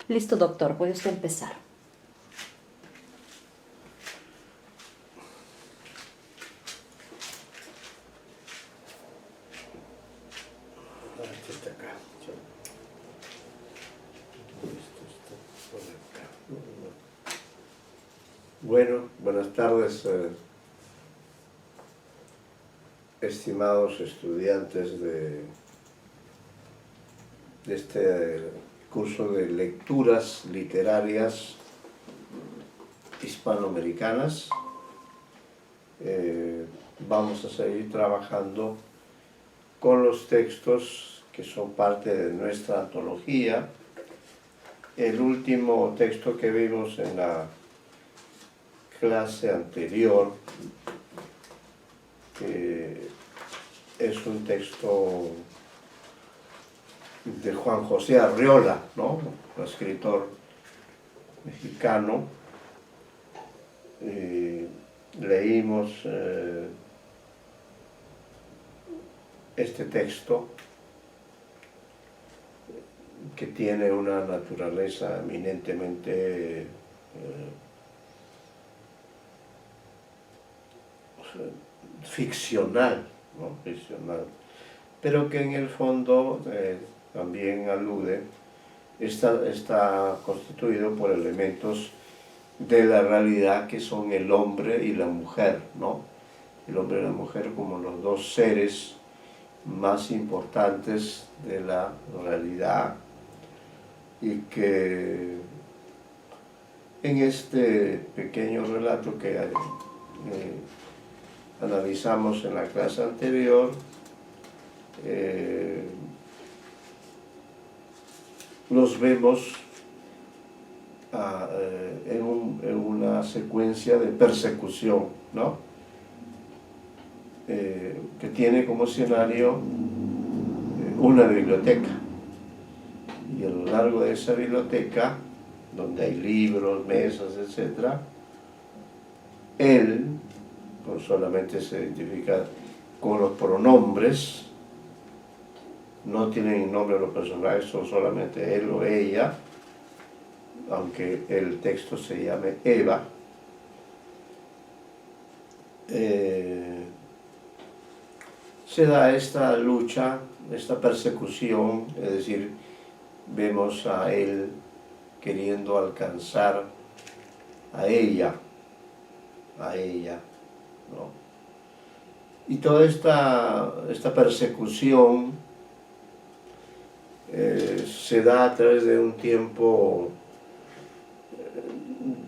Listo, doctor, puede usted empezar. Este está acá. Esto está por acá. Bueno, buenas tardes, estimados estudiantes de este curso de lecturas literarias hispanoamericanas. Vamos a seguir trabajando con los textos que son parte de nuestra antología. El último texto que vimos en la clase anterior es un texto de Juan José Arriola, ¿no? Un escritor mexicano. Leímos este texto que tiene una naturaleza eminentemente ficcional, ¿no? Ficcional, pero que en el fondo también alude, está constituido por elementos de la realidad que son el hombre y la mujer, ¿no? El hombre y la mujer como los dos seres más importantes de la realidad, y que en este pequeño relato que analizamos en la clase anterior, los vemos en una secuencia de persecución, ¿no? Que tiene como escenario una biblioteca, y a lo largo de esa biblioteca, donde hay libros, mesas, etc., él pues solamente se identifica con los pronombres, no tienen nombre los personajes, son solamente él o ella, aunque el texto se llame Eva. Se da esta lucha, esta persecución, es decir, vemos a él queriendo alcanzar a ella, ¿no? Y toda esta persecución se da a través de un tiempo,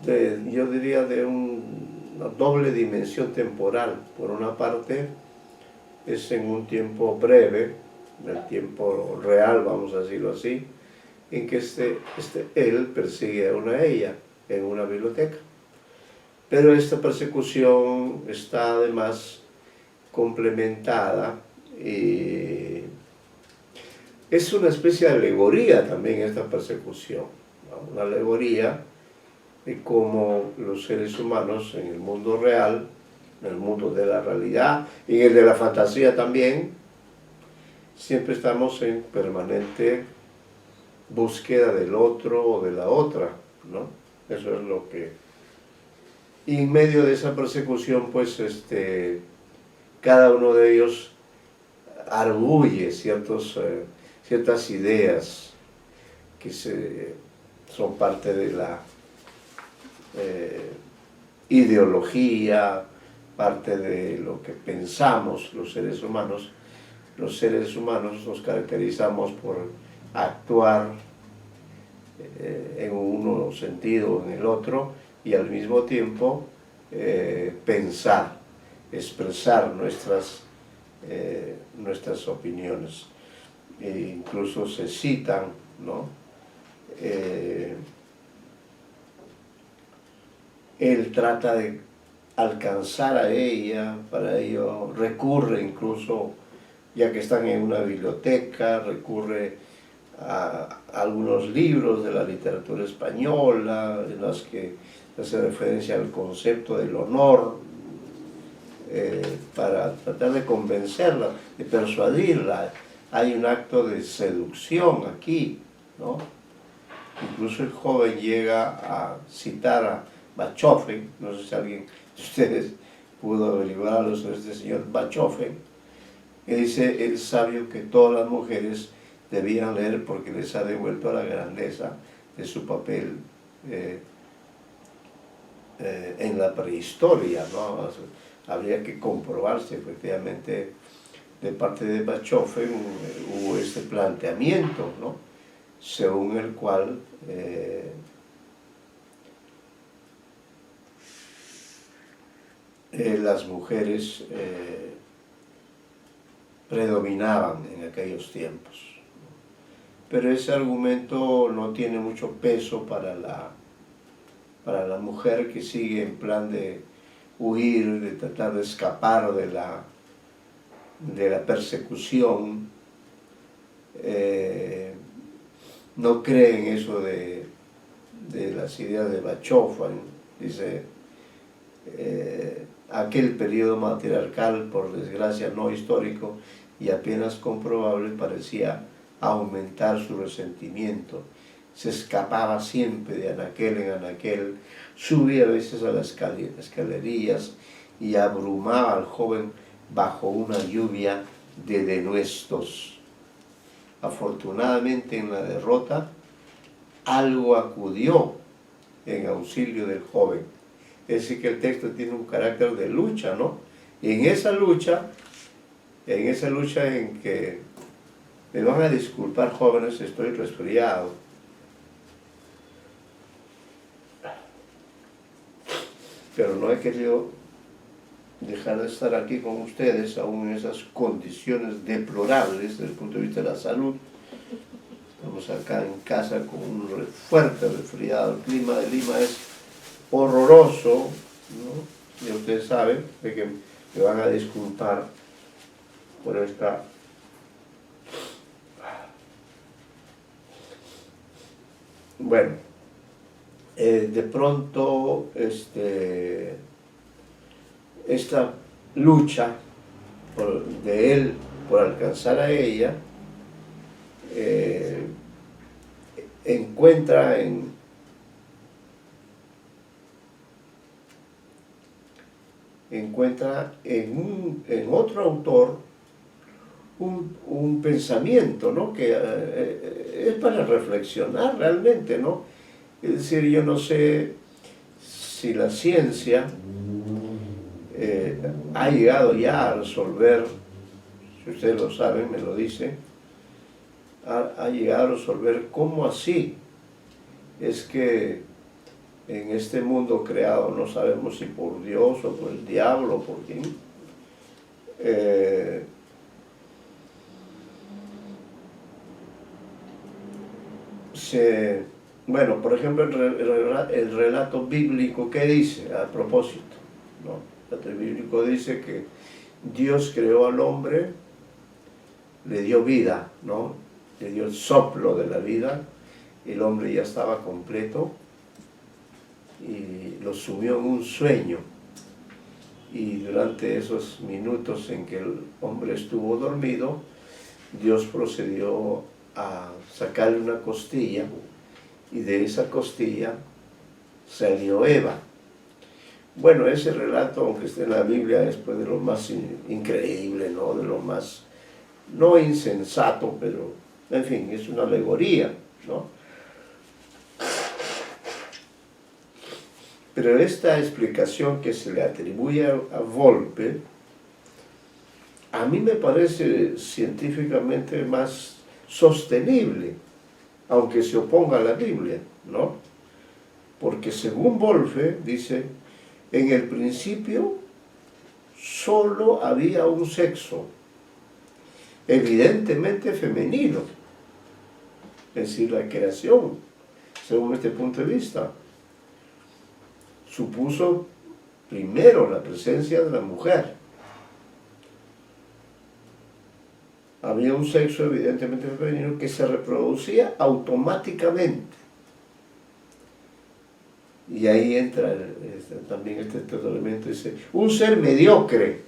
yo diría, de una doble dimensión temporal. Por una parte, es en un tiempo breve, en el tiempo real, vamos a decirlo así, en que él persigue a una ella en una biblioteca. Pero esta persecución está además complementada, y es una especie de alegoría también esta persecución, ¿no? Una alegoría de cómo los seres humanos en el mundo real, en el mundo de la realidad y en el de la fantasía también, siempre estamos en permanente búsqueda del otro o de la otra, ¿no? Eso es lo que... Y en medio de esa persecución, pues, cada uno de ellos arguye ciertas ideas que son parte de la ideología, parte de lo que pensamos los seres humanos. Los seres humanos nos caracterizamos por actuar en un sentido o en el otro, y al mismo tiempo pensar, expresar nuestras opiniones. Incluso se citan, ¿no? Él trata de alcanzar a ella, para ello recurre incluso, ya que están en una biblioteca, recurre a algunos libros de la literatura española en los que hace referencia al concepto del honor, para tratar de convencerla, de persuadirla. Hay un acto de seducción aquí, ¿no? Incluso el joven llega a citar a Bachofen, no sé si alguien de ustedes pudo averiguar a este señor Bachofen, que dice el sabio que todas las mujeres debían leer porque les ha devuelto la grandeza de su papel en la prehistoria, ¿no? Habría que comprobarse efectivamente de parte de Bachofen hubo este planteamiento, ¿no? Según el cual las mujeres predominaban en aquellos tiempos. Pero ese argumento no tiene mucho peso para la mujer que sigue en plan de huir, de tratar de escapar de la persecución. No cree en eso de las ideas de Bachofen. Dice, aquel periodo matriarcal, por desgracia no histórico y apenas comprobable, parecía aumentar su resentimiento. Se escapaba siempre de anaquel en anaquel, subía a veces a las escalerillas y abrumaba al joven bajo una lluvia de denuestos. Afortunadamente en la derrota, algo acudió en auxilio del joven. Es decir, que el texto tiene un carácter de lucha, ¿no? Y en esa lucha en que me van a disculpar, jóvenes, estoy resfriado. Pero no he querido dejar de estar aquí con ustedes, aún en esas condiciones deplorables desde el punto de vista de la salud. Estamos acá en casa con un fuerte resfriado. El clima de Lima es horroroso, ¿no? Ya ustedes saben de que me van a disculpar por esta... Bueno, de pronto esta lucha de él por alcanzar a ella encuentra en otro autor un pensamiento, ¿no? Que es para reflexionar realmente, ¿no? Es decir, yo no sé si la ciencia ha llegado ya a resolver, si ustedes lo saben, me lo dicen, ha llegado a resolver cómo así es que en este mundo creado, no sabemos si por Dios o por el diablo o por quién, bueno, por ejemplo, el relato bíblico, ¿qué dice a propósito? ¿No? El relato bíblico dice que Dios creó al hombre, le dio vida, ¿no? Le dio el soplo de la vida, el hombre ya estaba completo y lo sumió en un sueño. Y durante esos minutos en que el hombre estuvo dormido, Dios procedió a sacarle una costilla y de esa costilla salió Eva. Bueno, ese relato, aunque esté en la Biblia, es pues de lo más increíble, ¿no? De lo más, no insensato, pero en fin, es una alegoría, ¿no? Pero esta explicación que se le atribuye a Volpe, a mí me parece científicamente más sostenible, aunque se oponga a la Biblia, ¿no? Porque según Volpe, dice, en el principio solo había un sexo, evidentemente femenino, es decir, la creación, según este punto de vista, supuso primero la presencia de la mujer. Había un sexo evidentemente femenino que se reproducía automáticamente. Y ahí entra también este elemento, dice, un ser mediocre,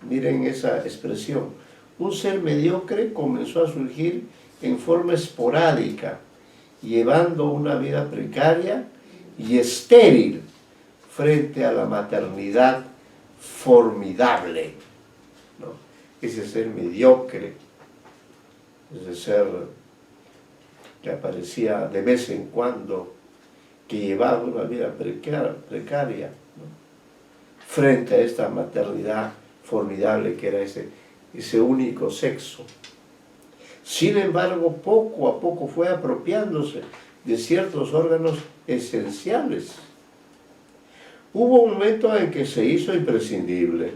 miren esa expresión, un ser mediocre comenzó a surgir en forma esporádica llevando una vida precaria y estéril frente a la maternidad formidable, ¿no? Ese ser mediocre, ese ser que aparecía de vez en cuando, que llevaba una vida precaria, ¿no? Frente a esta maternidad formidable que era ese único sexo. Sin embargo, poco a poco fue apropiándose de ciertos órganos esenciales. Hubo un momento en que se hizo imprescindible.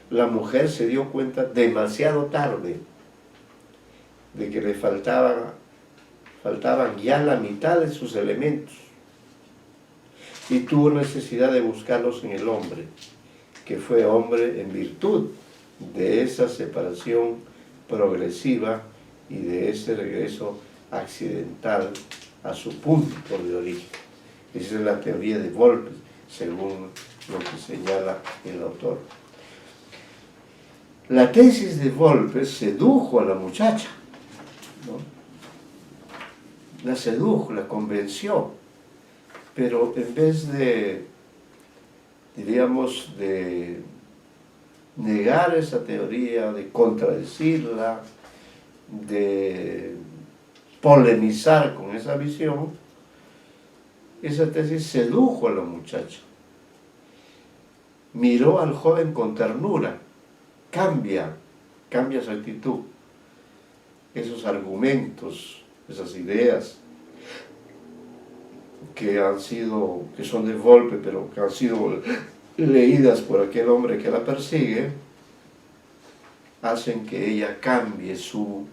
La mujer se dio cuenta demasiado tarde de que le faltaban ya la mitad de sus elementos, y tuvo necesidad de buscarlos en el hombre, que fue hombre en virtud de esa separación progresiva y de ese regreso accidental a su punto de origen. Esa es la teoría de Volpes, según lo que señala el autor. La tesis de Volpes sedujo a la muchacha, ¿no? La sedujo, la convenció, pero en vez de, diríamos, de negar esa teoría, de contradecirla, de polemizar con esa visión, esa tesis sedujo a la muchacha. Miró al joven con ternura, cambia su actitud. Esos argumentos, esas ideas que son de Volpe, pero que han sido leídas por aquel hombre que la persigue, hacen que ella cambie su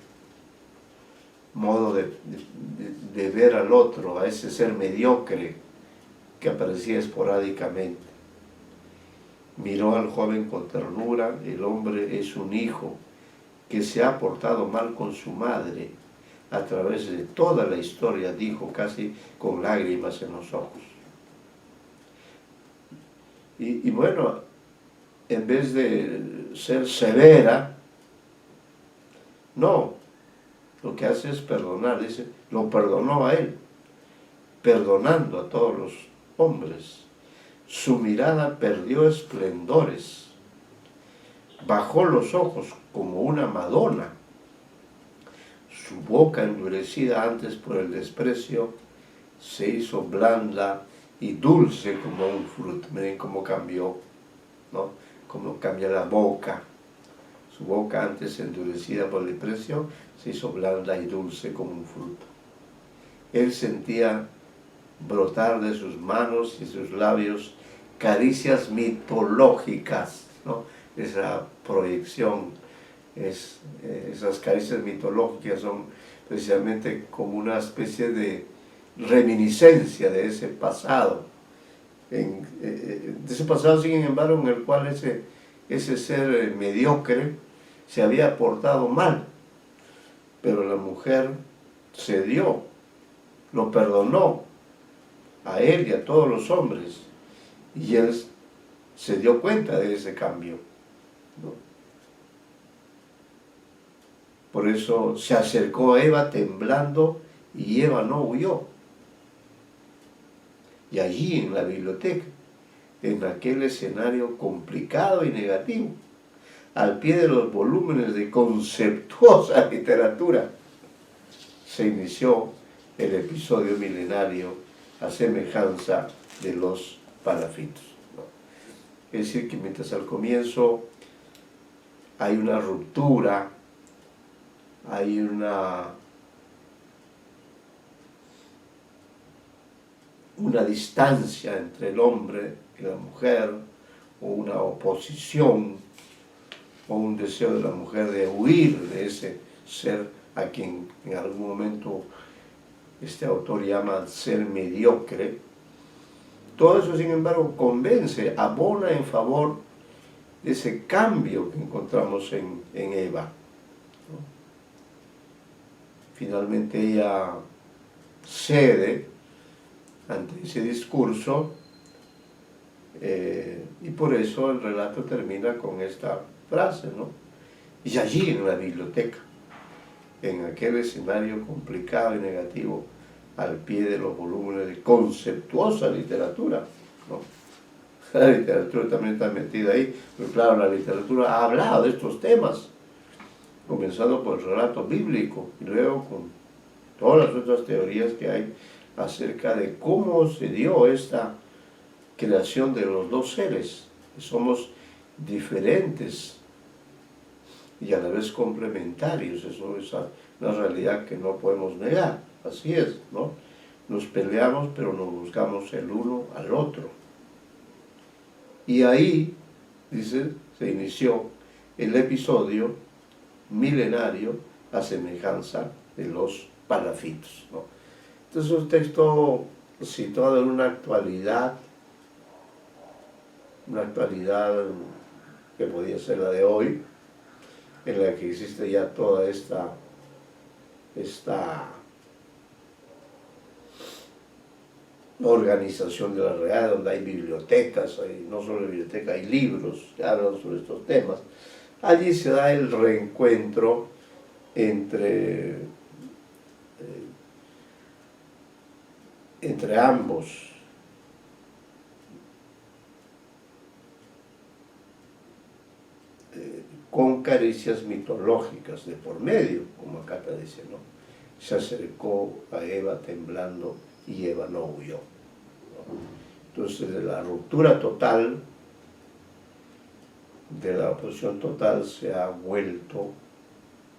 modo de ver al otro, a ese ser mediocre que aparecía esporádicamente. Miró al joven con ternura. El hombre es un hijo que se ha portado mal con su madre a través de toda la historia, dijo casi con lágrimas en los ojos. Y bueno, en vez de ser severa, no, lo que hace es perdonar. Dice, lo perdonó a él, perdonando a todos los hombres. Su mirada perdió esplendores, bajó los ojos como una Madonna. Su boca, endurecida antes por el desprecio, se hizo blanda y dulce como un fruto. Miren cómo cambió, ¿no? Cómo cambia la boca. Su boca, antes endurecida por el desprecio, se hizo blanda y dulce como un fruto. Él sentía brotar de sus manos y sus labios caricias mitológicas, ¿no? Esa proyección, esas caricias mitológicas son precisamente como una especie de reminiscencia de ese pasado, sin embargo, en el cual ese ser mediocre se había portado mal, pero la mujer cedió, lo perdonó a él y a todos los hombres, y él se dio cuenta de ese cambio, ¿no? Por eso se acercó a Eva temblando y Eva no huyó. Y allí en la biblioteca, en aquel escenario complicado y negativo, al pie de los volúmenes de conceptuosa literatura, se inició el episodio milenario a semejanza de los palafitos, ¿no? Es decir, que mientras al comienzo hay una ruptura, hay una distancia entre el hombre y la mujer, o una oposición, o un deseo de la mujer de huir de ese ser a quien en algún momento este autor llama ser mediocre. Todo eso, sin embargo, convence, abona en favor de ese cambio que encontramos en Eva, ¿no? Finalmente ella cede ante ese discurso, y por eso el relato termina con esta frase, ¿no? Y allí en la biblioteca, en aquel escenario complicado y negativo, al pie de los volúmenes de conceptuosa literatura, ¿no? La literatura también está metida ahí, pero claro, la literatura ha hablado de estos temas, comenzando por el relato bíblico y luego con todas las otras teorías que hay acerca de cómo se dio esta creación de los dos seres, que somos diferentes y a la vez complementarios. Eso es una realidad que no podemos negar, así es, ¿no? Nos peleamos, pero nos buscamos el uno al otro. Y ahí, dice, se inició el episodio milenario a semejanza de los palafitos, ¿no? Entonces, un texto situado en una actualidad que podía ser la de hoy, en la que existe ya toda esta organización de la realidad, donde hay bibliotecas, no solo bibliotecas, hay libros que hablan sobre estos temas. Allí se da el reencuentro entre ambos. Con caricias mitológicas de por medio, como acá te dice, ¿no? Se acercó a Eva temblando y Eva no huyó, ¿no? Entonces, de la ruptura total, de la oposición total, se ha vuelto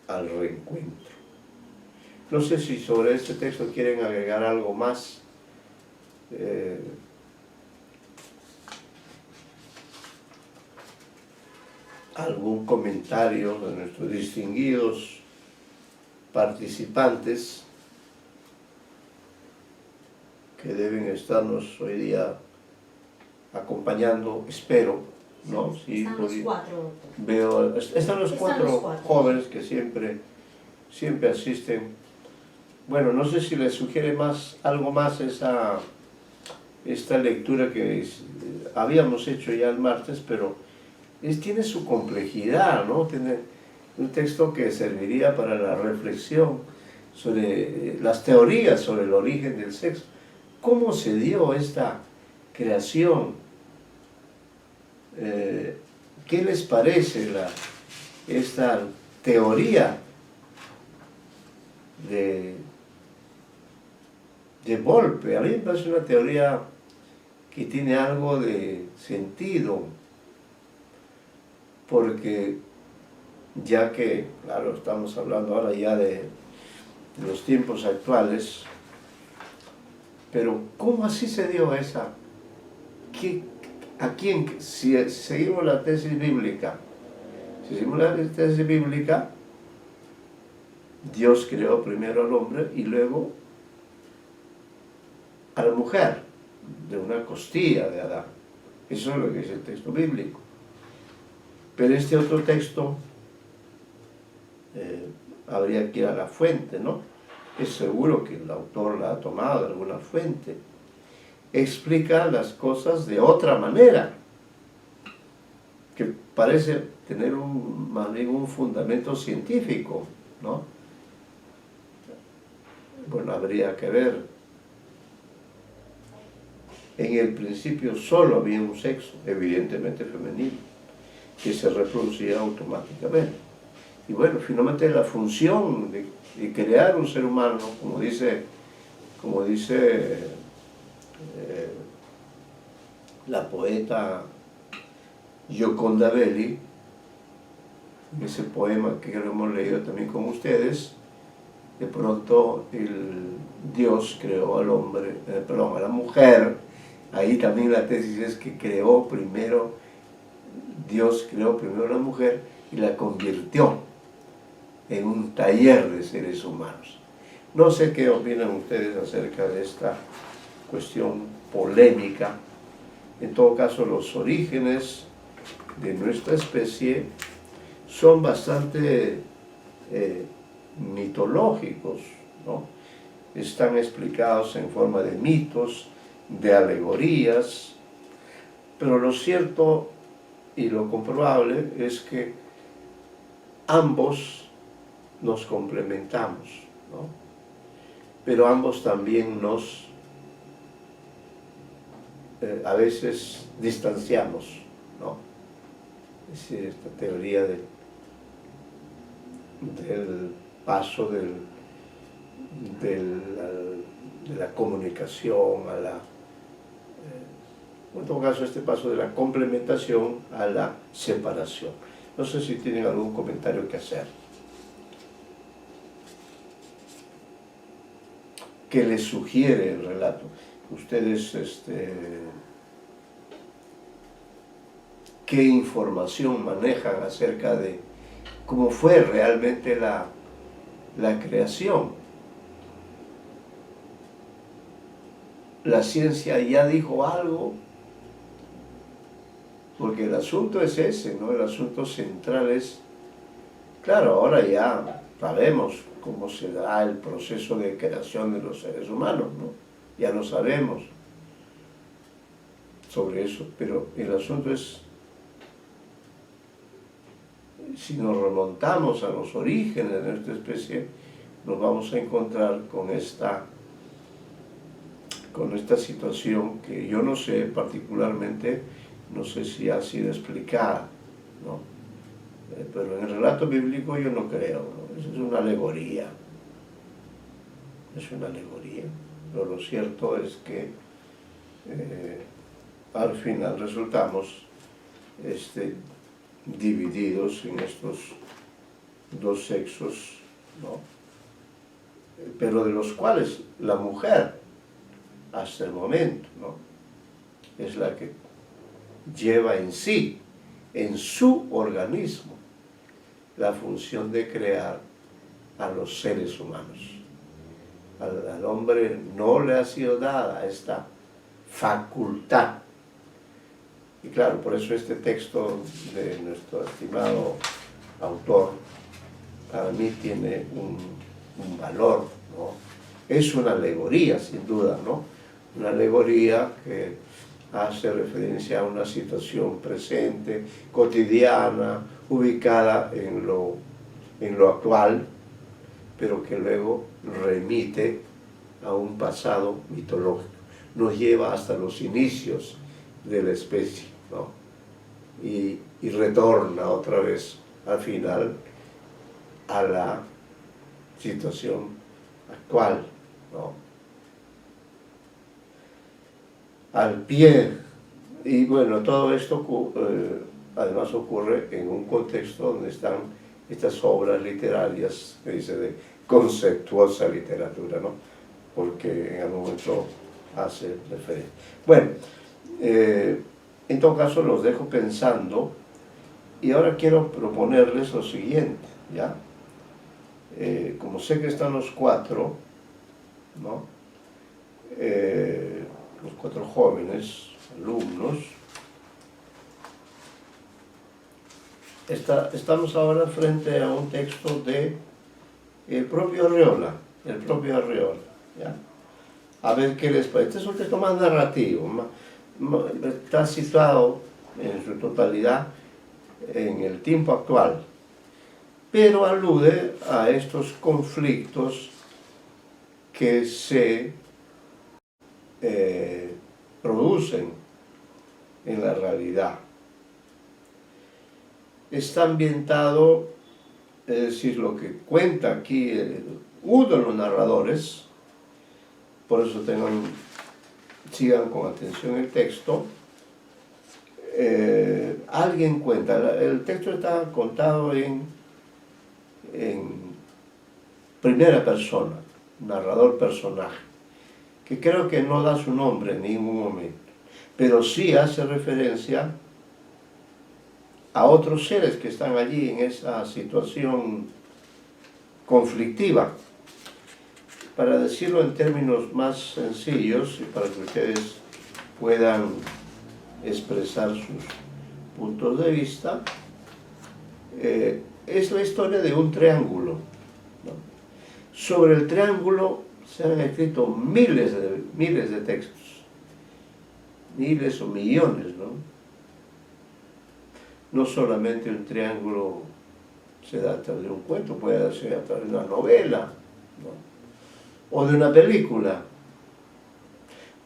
al reencuentro. No sé si sobre este texto quieren agregar algo más. Algún comentario de nuestros distinguidos participantes que deben estarnos hoy día acompañando, espero, ¿no? Sí, están los cuatro. Están los cuatro jóvenes que siempre asisten. Bueno, no sé si les sugiere algo más esta lectura que habíamos hecho ya el martes, pero tiene su complejidad, ¿no? Tiene un texto que serviría para la reflexión sobre las teorías sobre el origen del sexo. ¿Cómo se dio esta creación? ¿Qué les parece esta teoría de Volpe? A mí me parece una teoría que tiene algo de sentido, porque ya que, claro, estamos hablando ahora ya de los tiempos actuales, pero ¿cómo así se dio esa? ¿A quién? Si seguimos la tesis bíblica, Dios creó primero al hombre y luego a la mujer, de una costilla de Adán. Eso es lo que dice el texto bíblico. Pero este otro texto habría que ir a la fuente, ¿no? Es seguro que el autor la ha tomado de alguna fuente. Explica las cosas de otra manera, que parece tener más bien un fundamento científico, ¿no? Bueno, habría que ver. En el principio solo había un sexo, evidentemente femenino, que se reproducía automáticamente. Y bueno, finalmente la función de crear un ser humano, como dice la poeta Gioconda Belli, en ese poema que lo hemos leído también con ustedes, de pronto Dios creó al hombre, a la mujer. Ahí también la tesis es que Dios creó primero a la mujer y la convirtió en un taller de seres humanos. No sé qué opinan ustedes acerca de esta cuestión polémica. En todo caso, los orígenes de nuestra especie son bastante mitológicos, ¿no? Están explicados en forma de mitos, de alegorías, pero lo cierto y lo comprobable es que ambos nos complementamos, ¿no? Pero ambos también nos, a veces, distanciamos, ¿no? Es decir, esta teoría del paso de la comunicación a la, en todo caso, este paso de la complementación a la separación. No sé si tienen algún comentario que hacer. ¿Qué les sugiere el relato? Ustedes, ¿qué información manejan acerca de cómo fue realmente la creación? ¿La ciencia ya dijo algo? Porque el asunto es ese, ¿no? El asunto central es, claro, ahora ya sabemos cómo se da el proceso de creación de los seres humanos, ¿no? Ya lo sabemos sobre eso, pero el asunto es, si nos remontamos a los orígenes de nuestra especie, nos vamos a encontrar con esta situación que yo no sé particularmente, no sé si ha sido explicada, ¿no? Pero en el relato bíblico yo no creo, ¿no? Eso es una alegoría. Es una alegoría. Pero lo cierto es que al final resultamos divididos en estos dos sexos, ¿no? Pero de los cuales la mujer, hasta el momento, ¿no?, es la que lleva en sí, en su organismo, la función de crear a los seres humanos. Al hombre no le ha sido dada esta facultad. Y claro, por eso este texto de nuestro estimado autor, para mí tiene un valor, ¿no? Es una alegoría, sin duda, ¿no? Una alegoría que hace referencia a una situación presente, cotidiana, ubicada en lo actual, pero que luego remite a un pasado mitológico. Nos lleva hasta los inicios de la especie, ¿no? Y retorna otra vez, al final, a la situación actual, ¿no? Al pie, y bueno, todo esto además ocurre en un contexto donde están estas obras literarias que dice de conceptuosa literatura, ¿no? Porque en algún momento hace referencia. Bueno, en todo caso los dejo pensando, y ahora quiero proponerles lo siguiente, ¿ya? Como sé que están los cuatro, ¿no? Los cuatro jóvenes alumnos, estamos ahora frente a un texto de el propio Arriola, ¿ya? A ver qué les parece. Este es un texto más narrativo, está situado en su totalidad en el tiempo actual, pero alude a estos conflictos que se producen en la realidad. Está ambientado, es decir, lo que cuenta aquí uno de los narradores, por eso sigan con atención el texto. Alguien cuenta, el texto está contado en primera persona, narrador personaje, que creo que no da su nombre en ningún momento, pero sí hace referencia a otros seres que están allí en esa situación conflictiva. Para decirlo en términos más sencillos y para que ustedes puedan expresar sus puntos de vista, es la historia de un triángulo, ¿no? Sobre el triángulo se han escrito miles de textos, miles o millones, ¿no? No solamente un triángulo se da a través de un cuento, puede darse a través de una novela, ¿no? O de una película.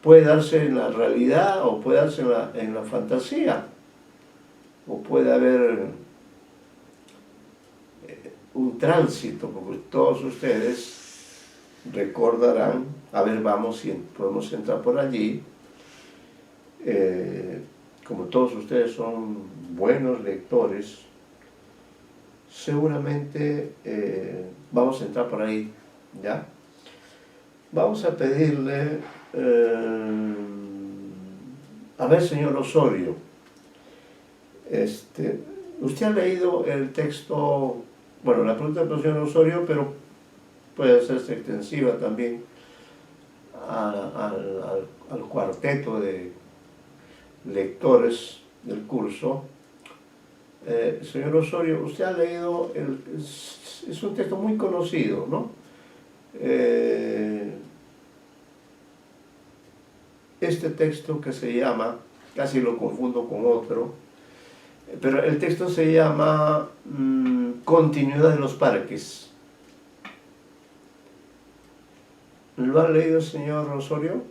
Puede darse en la realidad o puede darse en la fantasía. O puede haber un tránsito, porque todos ustedes recordarán, a ver, vamos si podemos entrar por allí, como todos ustedes son buenos lectores, seguramente vamos a entrar por ahí, ¿ya? Vamos a pedirle, a ver, señor Osorio, usted ha leído el texto, bueno, la pregunta del señor Osorio, pero puede hacerse extensiva también al cuarteto de lectores del curso. Señor Osorio, usted ha leído, es un texto muy conocido, ¿no? Este texto que se llama, casi lo confundo con otro, pero el texto se llama Continuidad de los parques. ¿Lo ha leído el señor Osorio?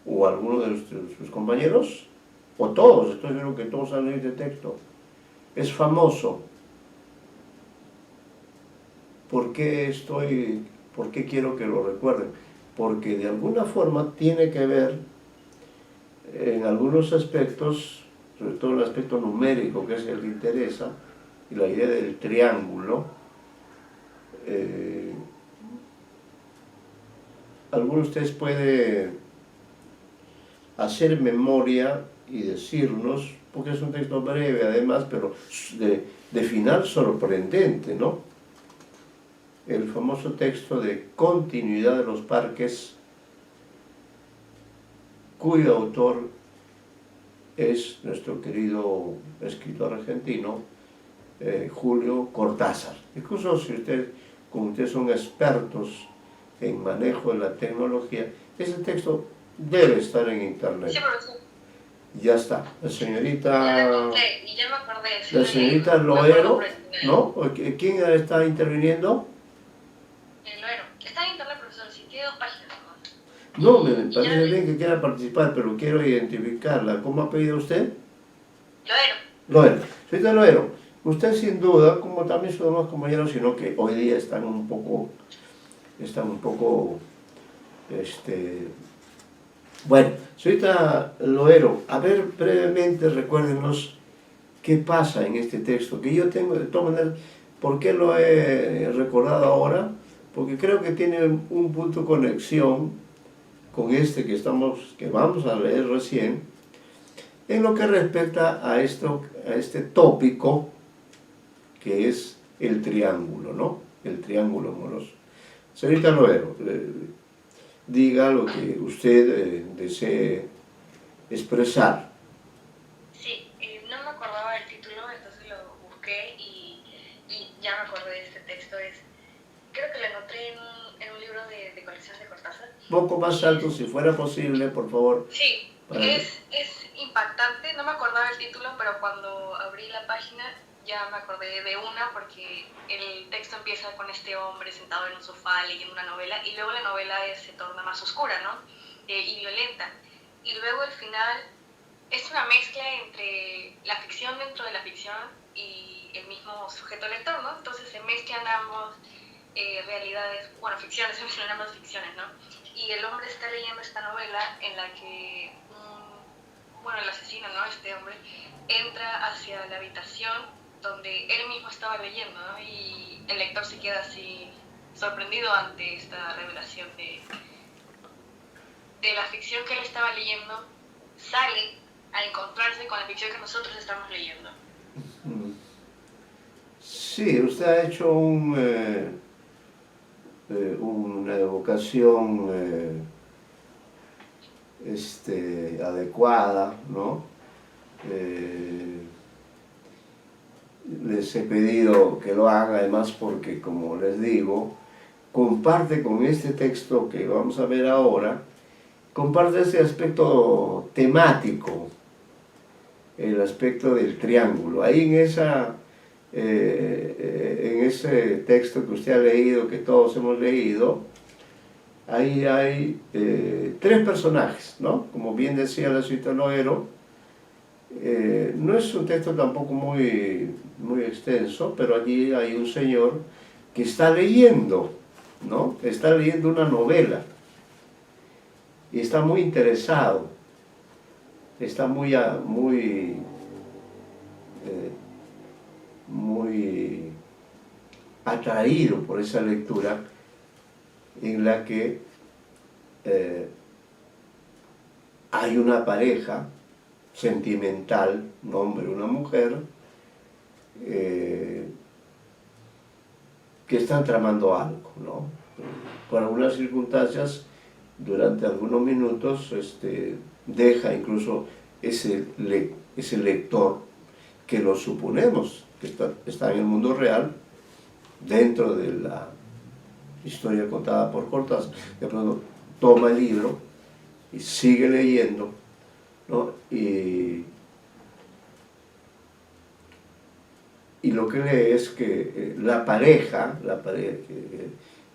¿O alguno de sus compañeros? ¿O todos? Estoy seguro que todos han leído este texto. Es famoso. ¿Por qué quiero que lo recuerden? Porque de alguna forma tiene que ver en algunos aspectos, sobre todo el aspecto numérico, que es el que interesa, y la idea del triángulo. Alguno de ustedes puede hacer memoria y decirnos, porque es un texto breve además, pero de final sorprendente, ¿no? El famoso texto de Continuidad de los parques, cuyo autor es nuestro querido escritor argentino, Julio Cortázar. Incluso si como ustedes son expertos en manejo de la tecnología, ese texto debe estar en internet. Sí, profesor. Ya está. La señorita... Ya lo encontré y ya me acordé. Sí, la señorita Loero, ¿no? ¿Quién está interviniendo? El Loero. Está en internet, profesor, sí, tiene 2 páginas nomás. No, me parece bien que quiera participar, pero quiero identificarla. ¿Cómo ha pedido usted? Loero. Loero. Señorita Loero, usted sin duda, como también sus demás compañeros, sino que hoy día están un poco, bueno, señorita Loero, a ver brevemente, recuérdenos qué pasa en este texto, que yo tengo de todas maneras, ¿por qué lo he recordado ahora? Porque creo que tiene un punto de conexión con este que vamos a leer recién, en lo que respecta a este tópico que es el triángulo, ¿no? El triángulo amoroso. Señorita Loero, diga lo que usted desee expresar. Sí, no me acordaba del título, entonces lo busqué y ya me acordé de este texto. Creo que lo encontré en un libro de colecciones de Cortázar. Un poco más alto, si fuera posible, por favor. Sí, es impactante. No me acordaba el título, pero cuando abrí la página ya me acordé de una, porque el texto empieza con este hombre sentado en un sofá leyendo una novela, y luego la novela se torna más oscura, ¿no? Y violenta. Y luego al final es una mezcla entre la ficción dentro de la ficción y el mismo sujeto lector, ¿no? Entonces se mezclan ambos realidades, bueno, ficciones, se mezclan ambas ficciones, ¿no? Y el hombre está leyendo esta novela en la que el asesino, ¿no? Este hombre entra hacia la habitación donde él mismo estaba leyendo, ¿no? Y el lector se queda así sorprendido ante esta revelación de la ficción que él estaba leyendo, sale a encontrarse con la ficción que nosotros estamos leyendo. Sí, usted ha hecho una evocación adecuada, ¿no? Les he pedido que lo haga además porque, como les digo, comparte con este texto que vamos a ver ahora, comparte ese aspecto temático, el aspecto del triángulo. Ahí en ese texto que usted ha leído, que todos hemos leído, ahí hay tres personajes, ¿no? Como bien decía la Suite Loero, no es un texto tampoco muy extenso, pero allí hay un señor que está leyendo, ¿no? Está leyendo una novela y está muy interesado, está muy atraído por esa lectura en la que hay una pareja sentimental, un hombre y una mujer, que están tramando algo, ¿no? Por algunas circunstancias, durante algunos minutos, deja incluso ese lector, que lo suponemos que está en el mundo real, dentro de la historia contada por Cortázar. De pronto toma el libro y sigue leyendo, ¿no? Y lo que lee es que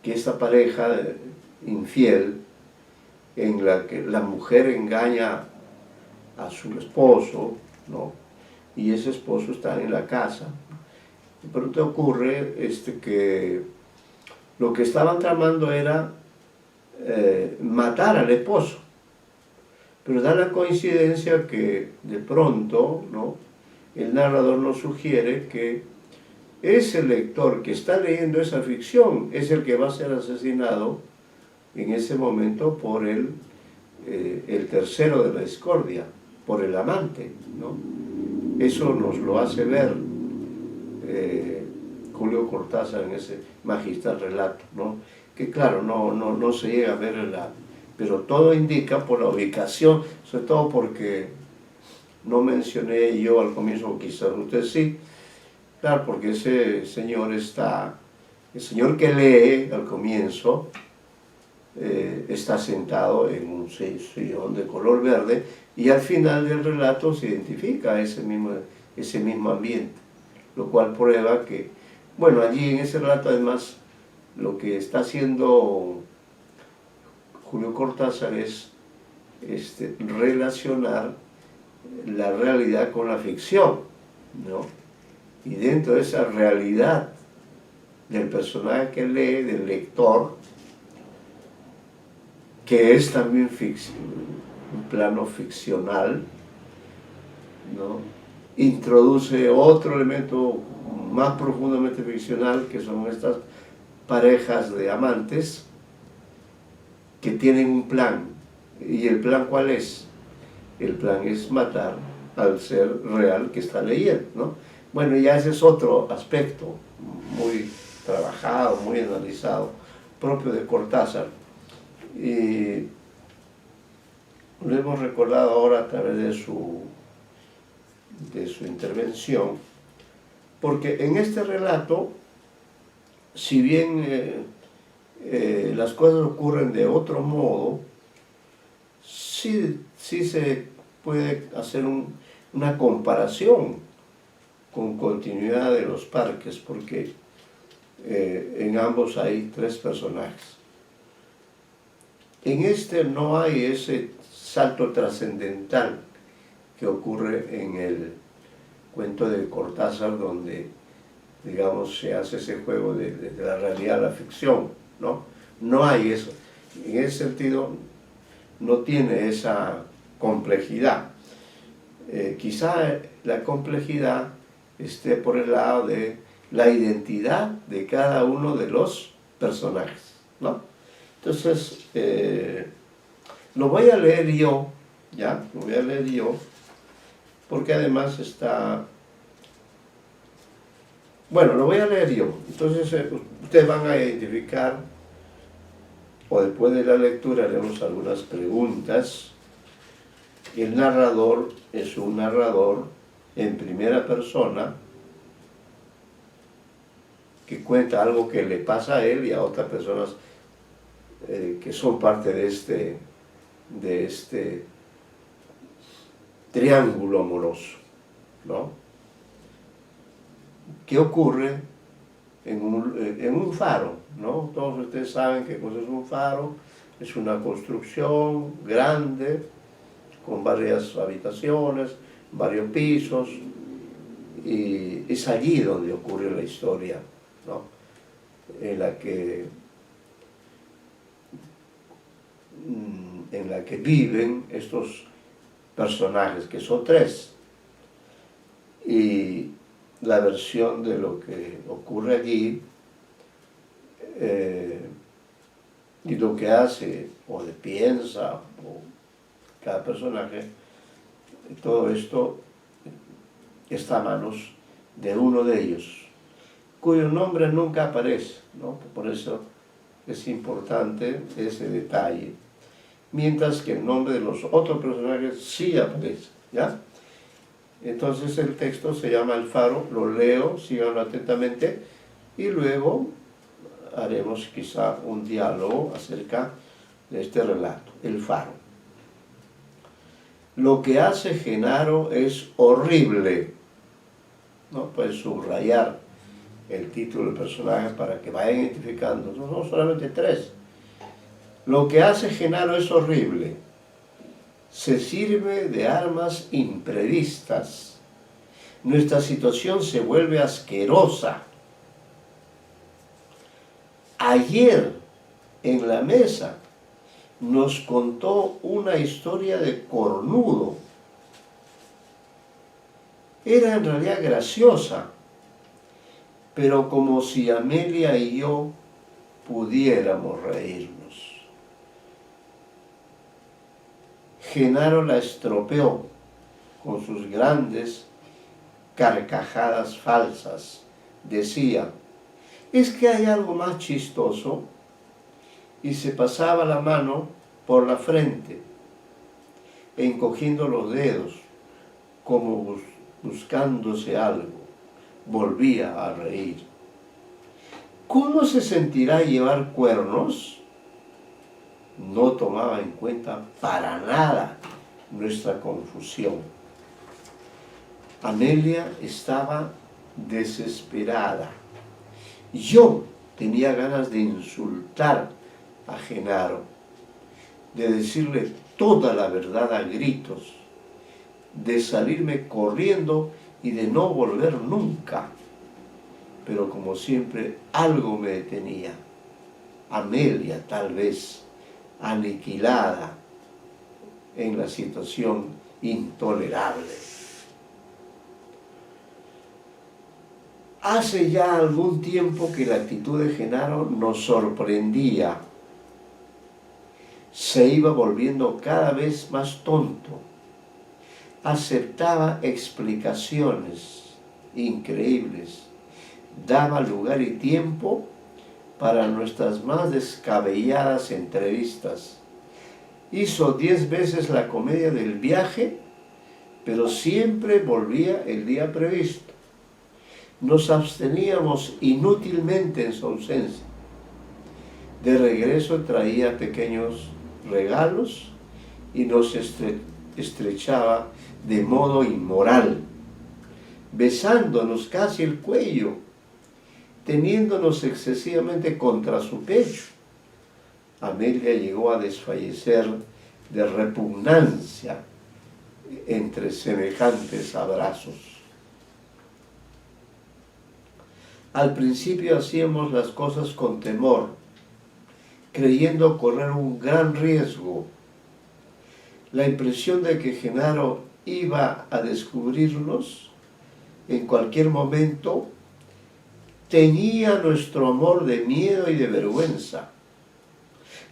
que esta pareja infiel, en la que la mujer engaña a su esposo, ¿no? Y ese esposo está en la casa. De pronto ocurre que lo que estaban tramando era matar al esposo. Pero da la coincidencia que de pronto, ¿no?, el narrador nos sugiere que ese lector que está leyendo esa ficción es el que va a ser asesinado en ese momento por el tercero de la discordia, por el amante, ¿no? Eso nos lo hace ver Julio Cortázar en ese magistral relato, ¿no? Que claro, no se llega a ver pero todo indica por la ubicación, sobre todo porque no mencioné yo al comienzo, quizás usted sí, claro, porque ese señor el señor que lee al comienzo, está sentado en un sillón de color verde, y al final del relato se identifica ese mismo ambiente, lo cual prueba que, bueno, allí en ese relato además lo que está haciendo Julio Cortázar es relacionar la realidad con la ficción, ¿no? Y dentro de esa realidad del personaje que lee, del lector, que es también un plano ficcional, ¿no?, introduce otro elemento más profundamente ficcional, que son estas parejas de amantes que tienen un plan. ¿Y el plan cuál es? El plan es matar al ser real que está leyendo, ¿no? Bueno, ya ese es otro aspecto muy trabajado, muy analizado, propio de Cortázar. Y lo hemos recordado ahora a través de su intervención, porque en este relato, si bien las cosas ocurren de otro modo, sí se puede hacer una comparación con Continuidad de los Parques, porque en ambos hay tres personajes. En este no hay ese salto trascendental que ocurre en el cuento de Cortázar, donde, digamos, se hace ese juego de la realidad a la ficción, ¿no? No hay eso. En ese sentido, no tiene esa complejidad. Quizá la complejidad esté por el lado de la identidad de cada uno de los personajes, ¿no? Entonces, lo voy a leer yo, ¿ya? Lo voy a leer yo, porque además está... Bueno, lo voy a leer yo. Entonces, ustedes van a identificar, o después de la lectura haremos algunas preguntas. Y el narrador es un narrador en primera persona que cuenta algo que le pasa a él y a otras personas que son parte de este triángulo amoroso, ¿no? ¿Qué ocurre en un faro, ¿no? Todos ustedes saben qué cosa es un faro. Es una construcción grande, con varias habitaciones, varios pisos, y es allí donde ocurre la historia, ¿no? En la que viven estos personajes, que son tres. Y la versión de lo que ocurre allí y lo que hace o piensa o cada personaje, todo esto está a manos de uno de ellos, cuyo nombre nunca aparece, ¿no? Por eso es importante ese detalle, mientras que el nombre de los otros personajes sí aparece, ¿ya? Entonces el texto se llama El Faro, lo leo, síganlo atentamente, y luego haremos quizá un diálogo acerca de este relato, El Faro. Lo que hace Genaro es horrible, ¿no? Puedes subrayar el título del personaje para que vayan identificando, no son solamente tres. Lo que hace Genaro es horrible. Se sirve de armas imprevistas. Nuestra situación se vuelve asquerosa. Ayer en la mesa nos contó una historia de cornudo. Era en realidad graciosa, pero como si Amelia y yo pudiéramos reírnos. Genaro la estropeó con sus grandes carcajadas falsas. Decía, ¿es que hay algo más chistoso? Y se pasaba la mano por la frente, encogiendo los dedos, como buscándose algo. Volvía a reír. ¿Cómo se sentirá llevar cuernos? No tomaba en cuenta para nada nuestra confusión. Amelia estaba desesperada. Yo tenía ganas de insultar a Genaro, de decirle toda la verdad a gritos, de salirme corriendo y de no volver nunca. Pero como siempre, algo me detenía. Amelia, tal vez, aniquilada en la situación intolerable. Hace ya algún tiempo que la actitud de Genaro nos sorprendía. Se iba volviendo cada vez más tonto. Aceptaba explicaciones increíbles. Daba lugar y tiempo para nuestras más descabelladas entrevistas. Hizo 10 veces la comedia del viaje, pero siempre volvía el día previsto. Nos absteníamos inútilmente en su ausencia. De regreso traía pequeños regalos y nos estrechaba de modo inmoral, besándonos casi el cuello, teniéndonos excesivamente contra su pecho. Amelia llegó a desfallecer de repugnancia entre semejantes abrazos. Al principio hacíamos las cosas con temor, creyendo correr un gran riesgo. La impresión de que Genaro iba a descubrirnos en cualquier momento tenía nuestro amor de miedo y de vergüenza.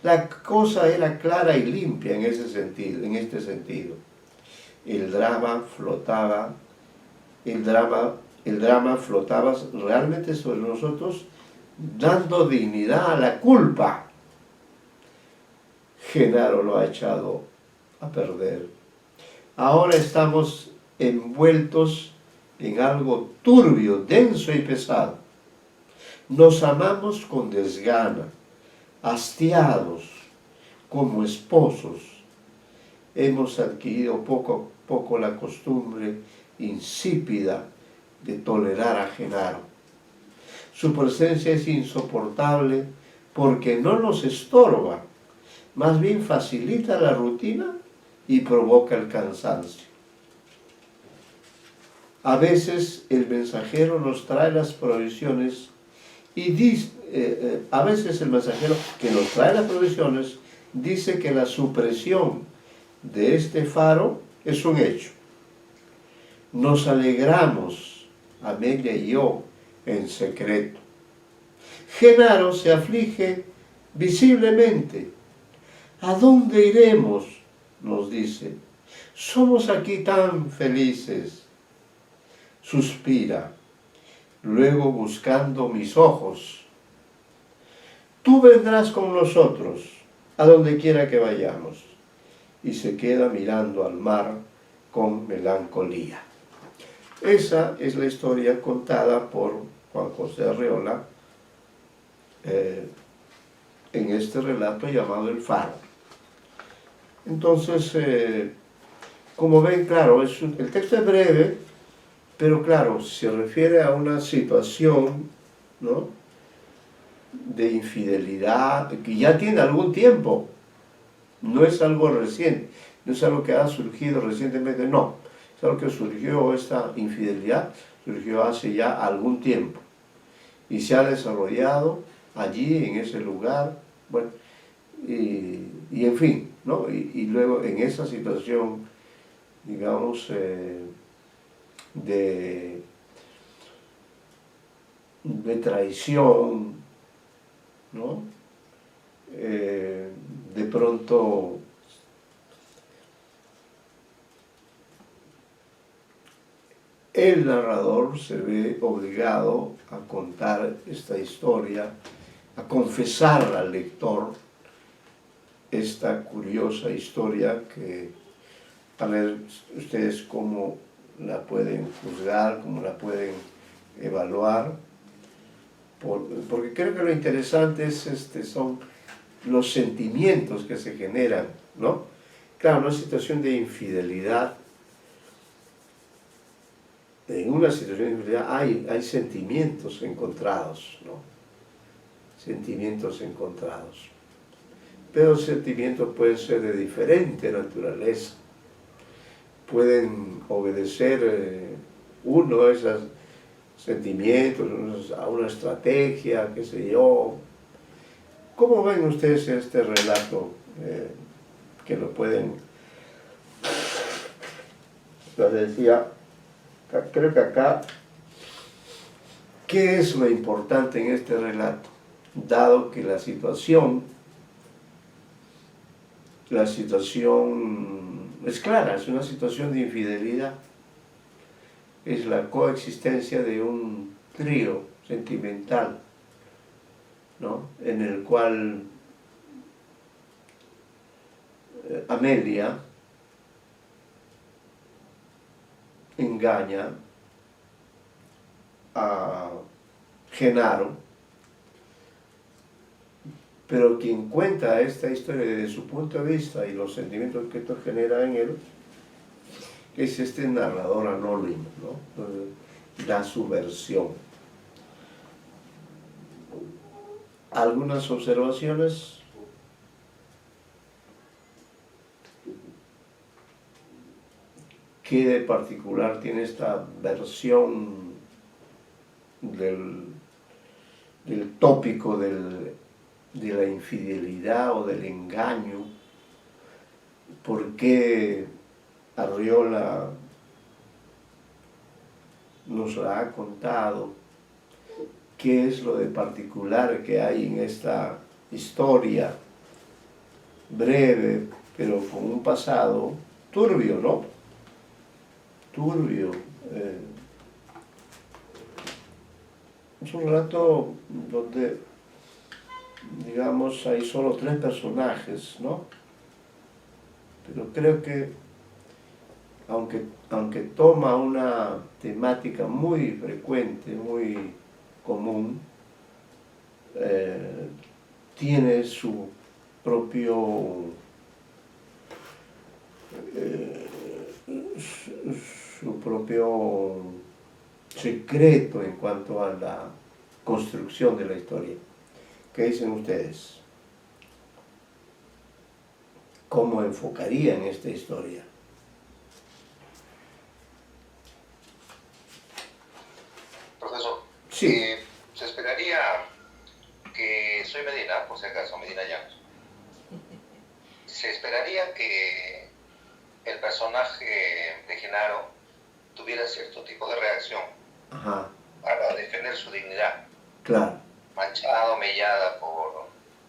La cosa era clara y limpia en ese sentido, en este sentido. El drama flotaba realmente sobre nosotros, dando dignidad a la culpa. Genaro lo ha echado a perder. Ahora estamos envueltos en algo turbio, denso y pesado. Nos amamos con desgana, hastiados, como esposos. Hemos adquirido poco a poco la costumbre insípida de tolerar a Genaro. Su presencia es insoportable porque no nos estorba, más bien facilita la rutina y provoca el cansancio. A veces el mensajero nos trae las provisiones y dice, a veces el mensajero que nos trae las provisiones dice que la supresión de este faro es un hecho. Nos alegramos, Amelia y yo, en secreto. Genaro se aflige visiblemente. ¿A dónde iremos?, nos dice. Somos aquí tan felices. Suspira, luego buscando mis ojos. Tú vendrás con nosotros, a donde quiera que vayamos. Y se queda mirando al mar con melancolía. Esa es la historia contada por Juan José Arreola en este relato llamado El Faro. Entonces, como ven, claro, el texto es breve, pero claro, se refiere a una situación, ¿no?, de infidelidad que ya tiene algún tiempo. No es algo reciente, no es algo que ha surgido recientemente, no. Es algo que surgió, esta infidelidad surgió hace ya algún tiempo y se ha desarrollado allí, en ese lugar, bueno, y en fin, ¿no? Y luego en esa situación, digamos, de traición, ¿no? De pronto el narrador se ve obligado a contar esta historia, a confesar al lector esta curiosa historia que, a ver ustedes cómo la pueden juzgar, cómo la pueden evaluar, porque creo que lo interesante es, son los sentimientos que se generan, ¿no? Claro, una situación de infidelidad, en una situación de infidelidad hay sentimientos encontrados, ¿no? Sentimientos encontrados. Pero sentimientos pueden ser de diferente naturaleza. Pueden obedecer uno de esos sentimientos a una estrategia, qué sé yo. ¿Cómo ven ustedes este relato? Que lo pueden... Les decía, creo que acá, ¿qué es lo importante en este relato? Dado que la situación es clara, es una situación de infidelidad, es la coexistencia de un trío sentimental, ¿no?, en el cual Amelia engaña a Genaro, pero quien cuenta esta historia desde su punto de vista y los sentimientos que esto genera en él es este narrador anónimo, ¿no?, da su versión. Algunas observaciones. ¿Qué de particular tiene esta versión del tópico de la infidelidad o del engaño? ¿Por qué Arreola nos la ha contado? ¿Qué es lo de particular que hay en esta historia breve, pero con un pasado turbio, ¿no? Turbio. Es un relato donde, digamos, hay solo 3 personajes, ¿no? Pero creo que, aunque toma una temática muy frecuente, muy común, tiene su propio secreto en cuanto a construcción de la historia. ¿Qué dicen ustedes? ¿Cómo enfocarían esta historia? Profesor, Sí. se esperaría que soy Medina, por si acaso, Medina Llanos. Se esperaría que el personaje de Genaro tuviera cierto tipo de reacción Ajá, para defender su dignidad, claro, manchada o mellada por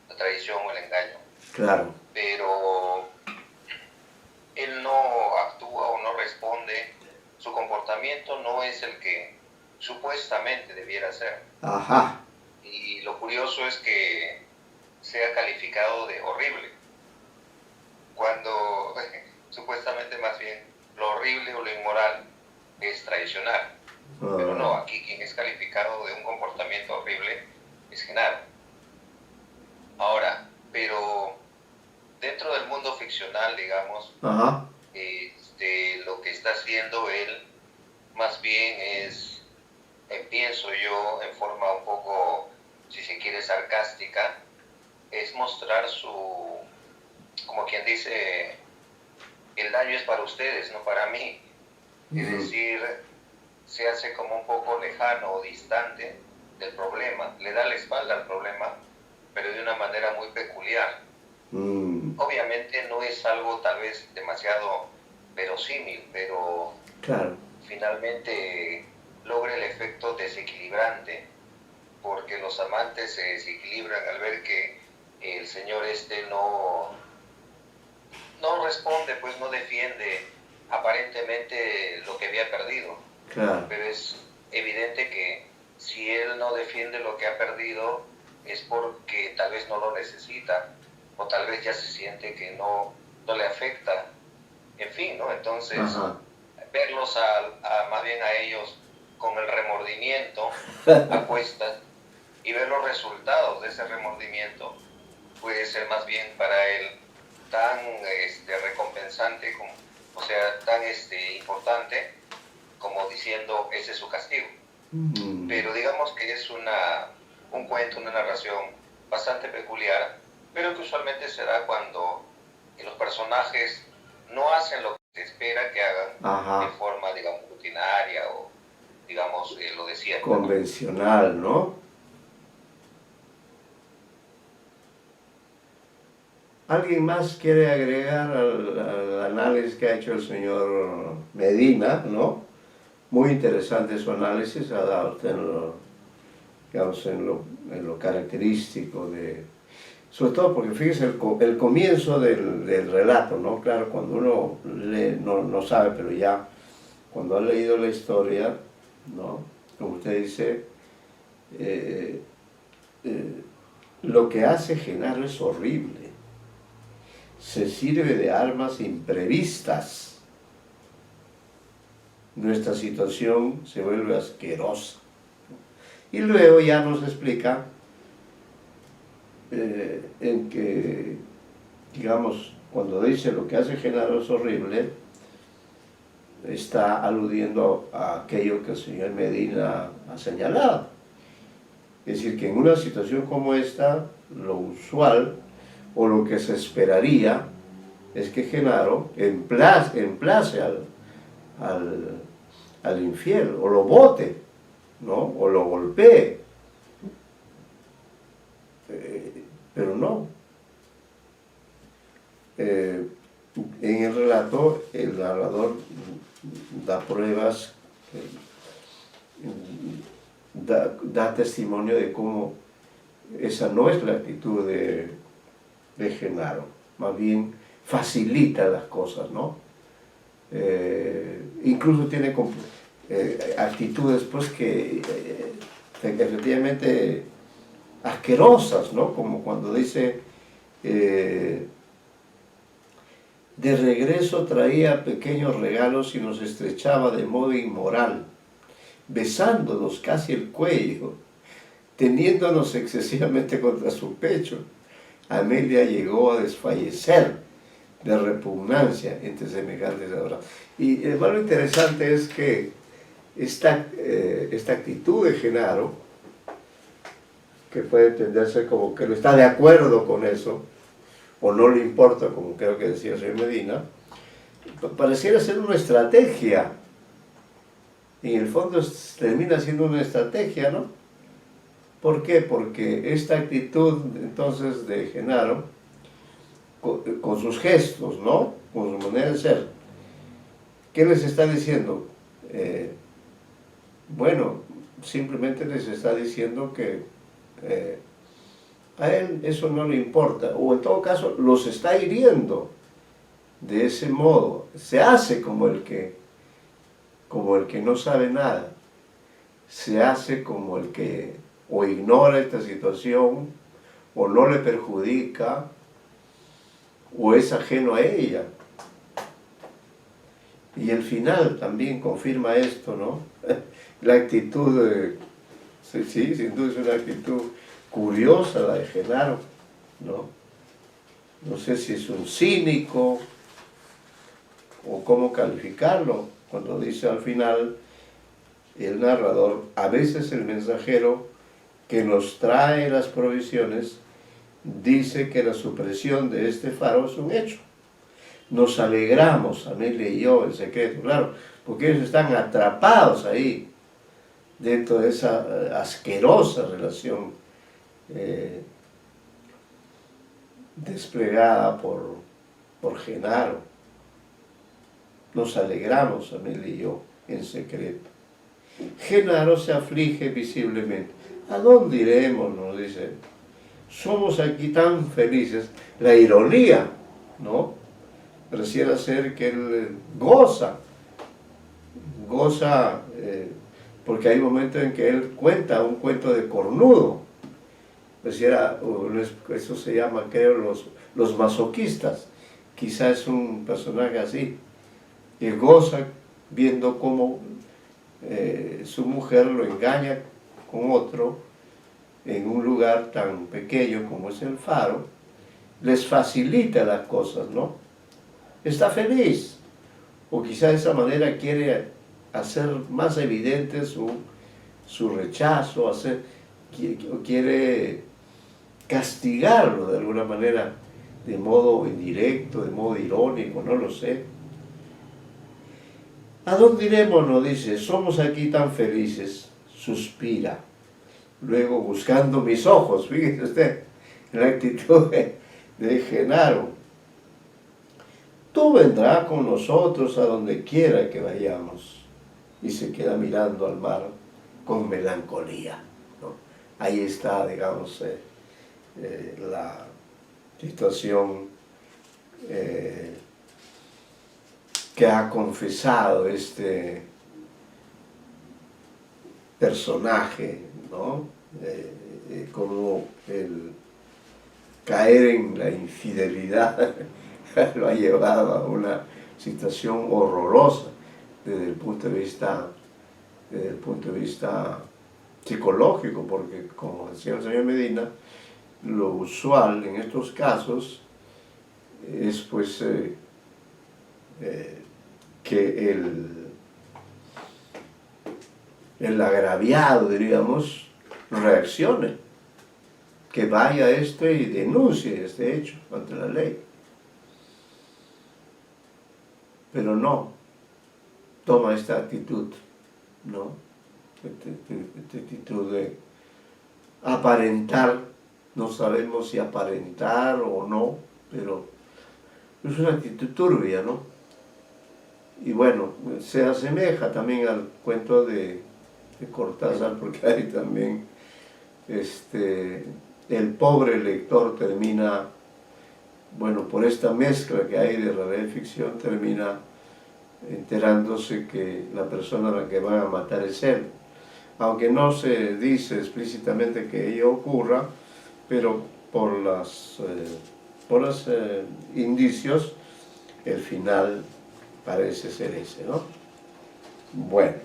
la traición o el engaño. claro. Pero él no actúa o no responde, su comportamiento no es el que supuestamente debiera ser. Ajá, Y lo curioso es que sea calificado de horrible, cuando supuestamente más bien lo horrible o lo inmoral es traicionar. Pero no, aquí quien es calificado de un comportamiento horrible es Genaro. Ahora, pero dentro del mundo ficcional, digamos, ajá, lo que está haciendo él más bien es, pienso yo, en forma un poco, si se quiere, sarcástica, es mostrar su, como quien dice, el daño es para ustedes, no para mí. Es decir, se hace como un poco lejano o distante del problema, le da la espalda al problema, pero de una manera muy peculiar. Obviamente no es algo tal vez demasiado verosímil, pero claro, finalmente logra el efecto desequilibrante, porque los amantes se desequilibran al ver que el señor no responde, pues no defiende aparentemente lo que había perdido. claro, Pero es evidente que si él no defiende lo que ha perdido es porque tal vez no lo necesita, o tal vez ya se siente que no le afecta, en fin, ¿no? Entonces, ajá, verlos más bien a ellos con el remordimiento a cuestas y ver los resultados de ese remordimiento puede ser más bien para él tan recompensante, como, o sea, tan importante como diciendo ese es su castigo. Pero digamos que es un cuento, una narración bastante peculiar, pero que usualmente se da cuando los personajes no hacen lo que se espera que hagan ajá, de forma, digamos, rutinaria o, digamos, lo de siempre, ¿no? convencional, ¿no? ¿Alguien más quiere agregar al análisis que ha hecho el señor Medina, ¿no? Muy interesante su análisis, ha dado usted digamos, en lo característico de... Sobre todo porque fíjese el comienzo del relato, ¿no? Claro, cuando uno lee, no sabe, pero ya cuando ha leído la historia, ¿no? Como usted dice, lo que hace Genaro es horrible. Se sirve de armas imprevistas. Nuestra situación se vuelve asquerosa. Y luego ya nos explica en que, digamos, cuando dice lo que hace Genaro es horrible, está aludiendo a aquello que el señor Medina ha señalado. Es decir, que en una situación como esta, lo usual o lo que se esperaría es que Genaro emplace al infiel, o lo bote, ¿no? O lo golpee. Pero no. En el relato, el narrador da pruebas, da testimonio de cómo esa no es la actitud de Genaro, más bien facilita las cosas, ¿no? Incluso tiene actitudes pues que efectivamente asquerosas, ¿no? Como cuando dice de regreso traía pequeños regalos y nos estrechaba de modo inmoral, besándonos casi el cuello, tendiéndonos excesivamente contra su pecho. Amelia llegó a desfallecer de repugnancia entre semejantes abrazos. Y lo interesante es que esta actitud de Genaro que puede entenderse como que no está de acuerdo con eso, o no le importa, como creo que decía el señor Medina, pareciera ser una estrategia. Y en el fondo termina siendo una estrategia, ¿no? ¿Por qué? Porque esta actitud entonces de Genaro, con sus gestos, ¿no? Con su manera de ser, ¿qué les está diciendo? Bueno, simplemente les está diciendo que a él eso no le importa, o en todo caso los está hiriendo de ese modo. Se hace como el que no sabe nada, se hace como el que o ignora esta situación, o no le perjudica, o es ajeno a ella. Y el final también confirma esto, ¿no? La actitud, sí, sin duda es una actitud curiosa la de Genaro, ¿no? No sé si es un cínico o cómo calificarlo, cuando dice al final el narrador, a veces el mensajero que nos trae las provisiones dice que la supresión de este faro es un hecho. Nos alegramos, Amelia y yo, en secreto, claro, porque ellos están atrapados ahí, dentro de esa asquerosa relación desplegada por Genaro. Nos alegramos, Amelia y yo, en secreto. Genaro se aflige visiblemente. ¿A dónde iremos?, nos dice. Somos aquí tan felices. La ironía, ¿no? Pareciera ser que él goza, porque hay momentos en que él cuenta un cuento de cornudo. Pareciera, eso se llama, creo, los masoquistas. Quizá es un personaje así, que goza viendo cómo su mujer lo engaña con otro en un lugar tan pequeño como es el faro. Les facilita las cosas, ¿no? Está feliz, o quizá de esa manera quiere hacer más evidente su rechazo, o quiere castigarlo de alguna manera, de modo indirecto, de modo irónico, no lo sé. ¿A dónde iremos?, nos dice. Somos aquí tan felices, suspira. Luego, buscando mis ojos, fíjese usted, la actitud de Genaro. Tú vendrás con nosotros a donde quiera que vayamos. Y se queda mirando al mar con melancolía, ¿no? Ahí está, digamos, la situación que ha confesado este personaje, ¿no? Como el caer en la infidelidad lo ha llevado a una situación horrorosa desde el punto de vista psicológico, porque, como decía el señor Medina, lo usual en estos casos es pues que el agraviado, diríamos, reaccione, que vaya y denuncie este hecho ante la ley. Pero no, toma esta actitud, ¿no? Esta actitud de aparentar, no sabemos si aparentar o no, pero es una actitud turbia, ¿no? Y bueno, se asemeja también al cuento de Cortázar, porque ahí también el pobre lector termina, bueno, por esta mezcla que hay de realidad y ficción, termina enterándose que la persona a la que van a matar es él. Aunque no se dice explícitamente que ello ocurra, pero por los indicios, el final parece ser ese, ¿no? Bueno,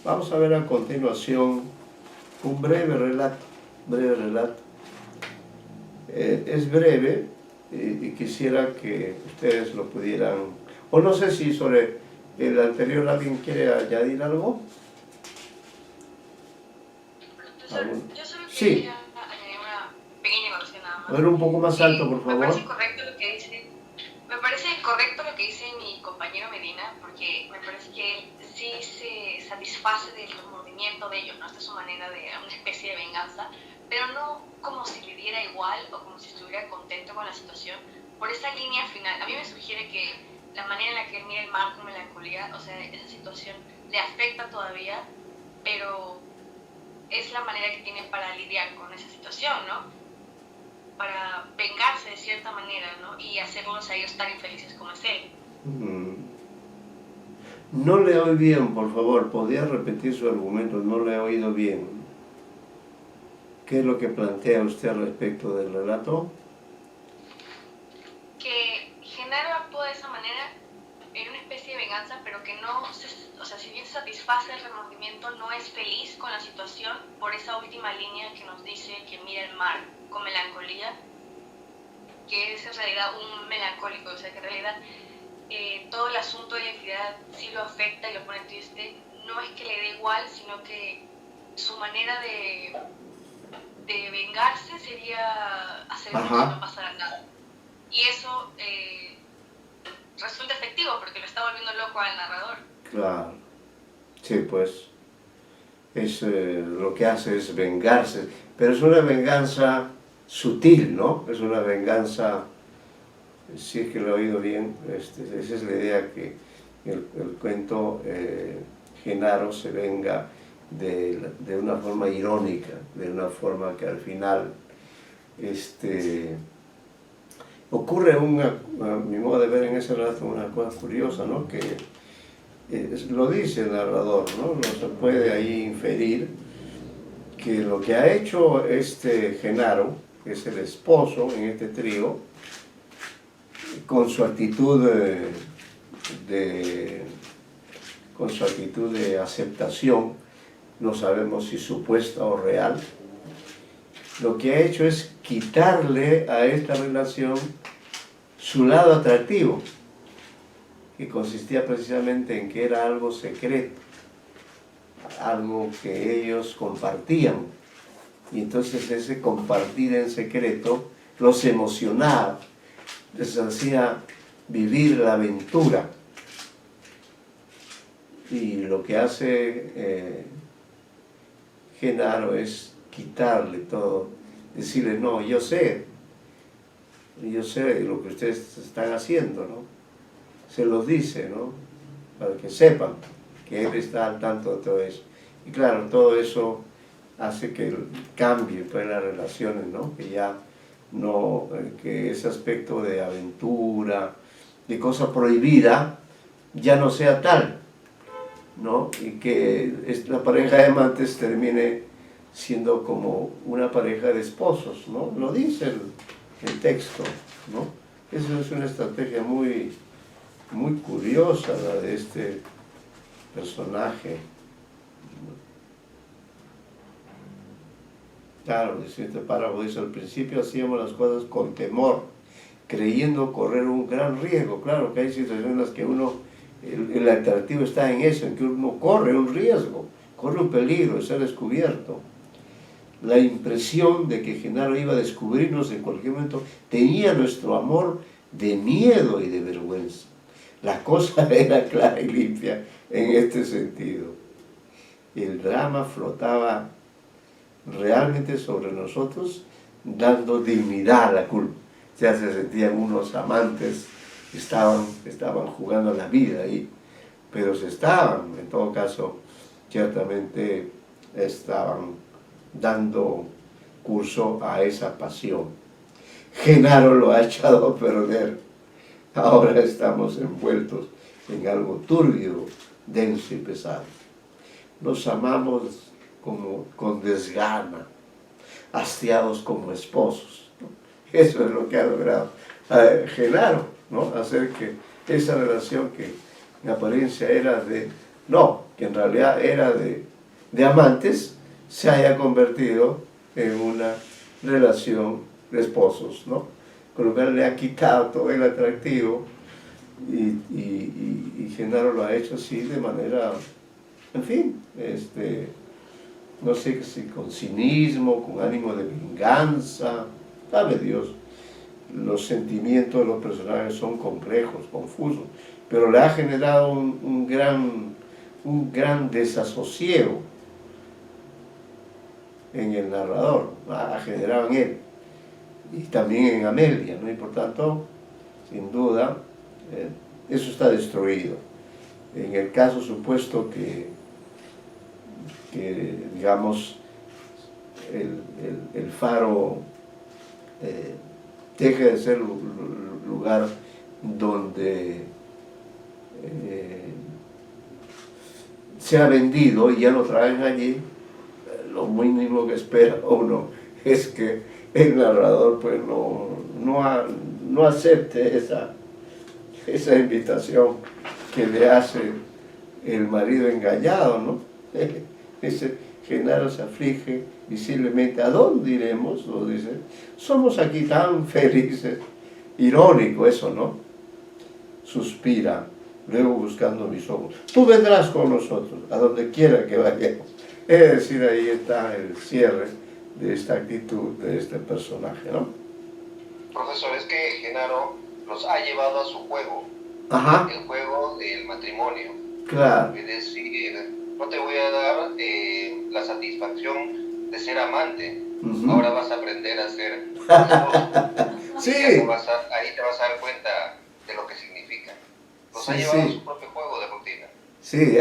vamos a ver a continuación un breve relato. Es breve y quisiera que ustedes lo pudieran, o no sé si sobre el anterior alguien quiere añadir algo. Profesor, yo solo Sí. quería A ver, un poco más alto, por Me parece favor. correcto lo que dice, me parece correcto lo que dice mi compañero Medina, porque me parece que él sí se satisface del remordimiento de ellos, ¿no? Esta es su manera de una especie de venganza, pero no como si le diera igual o como si estuviera contento con la situación. Por esa línea final, a mí me sugiere que la manera en la que él mira el mar con melancolía, o sea, esa situación le afecta todavía, pero es la manera que tiene para lidiar con esa situación, ¿no? Para vengarse de cierta manera, ¿no? Y hacerlos a ellos tan infelices como es él. Mm. No le oí bien, por favor. ¿Podría repetir su argumento? No le he oído bien. ¿Qué es lo que plantea usted al respecto del relato? Que Genaro actúa de esa manera en una especie de venganza, pero que no, o sea, si bien satisface el remordimiento, no es feliz con la situación por esa última línea que nos dice que mira el mar con melancolía, que es en realidad un melancólico, o sea, que en realidad todo el asunto de la identidad sí lo afecta y lo pone triste. No es que le dé igual, sino que su manera de vengarse sería hacer como si no pasara nada. Y eso resulta efectivo porque lo está volviendo loco al narrador. Claro. Sí, pues. Lo que hace es vengarse. Pero es una venganza sutil, ¿no? Es una venganza, si es que lo he oído bien, esa es la idea, que el cuento Genaro se venga de una forma irónica, de una forma que al final ocurre a mi modo de ver en ese relato una cosa curiosa, ¿no? Que lo dice el narrador, ¿no? No se puede ahí inferir que lo que ha hecho Genaro, que es el esposo en este trío, con su actitud de aceptación, no sabemos si supuesta o real, lo que ha hecho es quitarle a esta relación su lado atractivo, que consistía precisamente en que era algo secreto, algo que ellos compartían. Y entonces ese compartir en secreto los emocionaba, les hacía vivir la aventura. Y lo que hace Genaro es quitarle todo, decirle, no, yo sé lo que ustedes están haciendo, ¿no? Se los dice, ¿no? Para que sepan que él está al tanto de todo eso. Y claro, todo eso hace que cambie pues las relaciones, ¿no? Que ya no, que ese aspecto de aventura, de cosa prohibida, ya no sea tal, ¿no? Y que la pareja de amantes termine siendo como una pareja de esposos, ¿no? Lo dice el texto, ¿no? Esa es una estrategia muy curiosa, la de este personaje. Claro, este párrafo dice, al principio hacíamos las cosas con temor, creyendo correr un gran riesgo. Claro que hay situaciones en las que el atractivo está en eso, en que uno corre un riesgo, corre un peligro de ser descubierto. La impresión de que Genaro iba a descubrirnos en cualquier momento tenía nuestro amor de miedo y de vergüenza. La cosa era clara y limpia en este sentido. El drama flotaba realmente sobre nosotros, dando dignidad a la culpa. Ya se sentían unos amantes que estaban jugando la vida ahí, pero en todo caso, ciertamente estaban dando curso a esa pasión. Genaro lo ha echado a perder. Ahora estamos envueltos en algo turbio, denso y pesado. Nos amamos con desgana, hastiados como esposos, ¿no? Eso es lo que ha logrado Genaro, ¿no? Hacer que esa relación que en apariencia era que en realidad era de amantes, se haya convertido en una relación de esposos, ¿no? Con lo cual le ha quitado todo el atractivo y Genaro lo ha hecho así de manera, en fin, no sé si con cinismo, con ánimo de venganza, sabe Dios, los sentimientos de los personajes son complejos, confusos, pero le ha generado un gran desasosiego en el narrador, ha generado en él, y también en Amelia, ¿no? Y por tanto, sin duda, eso está destruido. En el caso supuesto que digamos, el faro deje de ser lugar donde sea vendido y ya lo traen allí, lo mínimo que espera uno es que el narrador pues no acepte esa invitación que le hace el marido engañado, ¿no? Dice, Genaro se aflige visiblemente. ¿A dónde iremos? Lo dice. Somos aquí tan felices. Irónico eso, ¿no? Suspira, luego buscando mis ojos. Tú vendrás con nosotros, a donde quiera que vayamos. Es decir, ahí está el cierre de esta actitud de este personaje, ¿no? Profesor, es que Genaro los ha llevado a su juego. Ajá. El juego del matrimonio. Claro. Es decir, no te voy a dar la satisfacción de ser amante. Ahora vas a aprender a ser esposo. Sí. Ahí te vas a dar cuenta de lo que significa. Los ha llevado a su propio juego de rutina. Sí,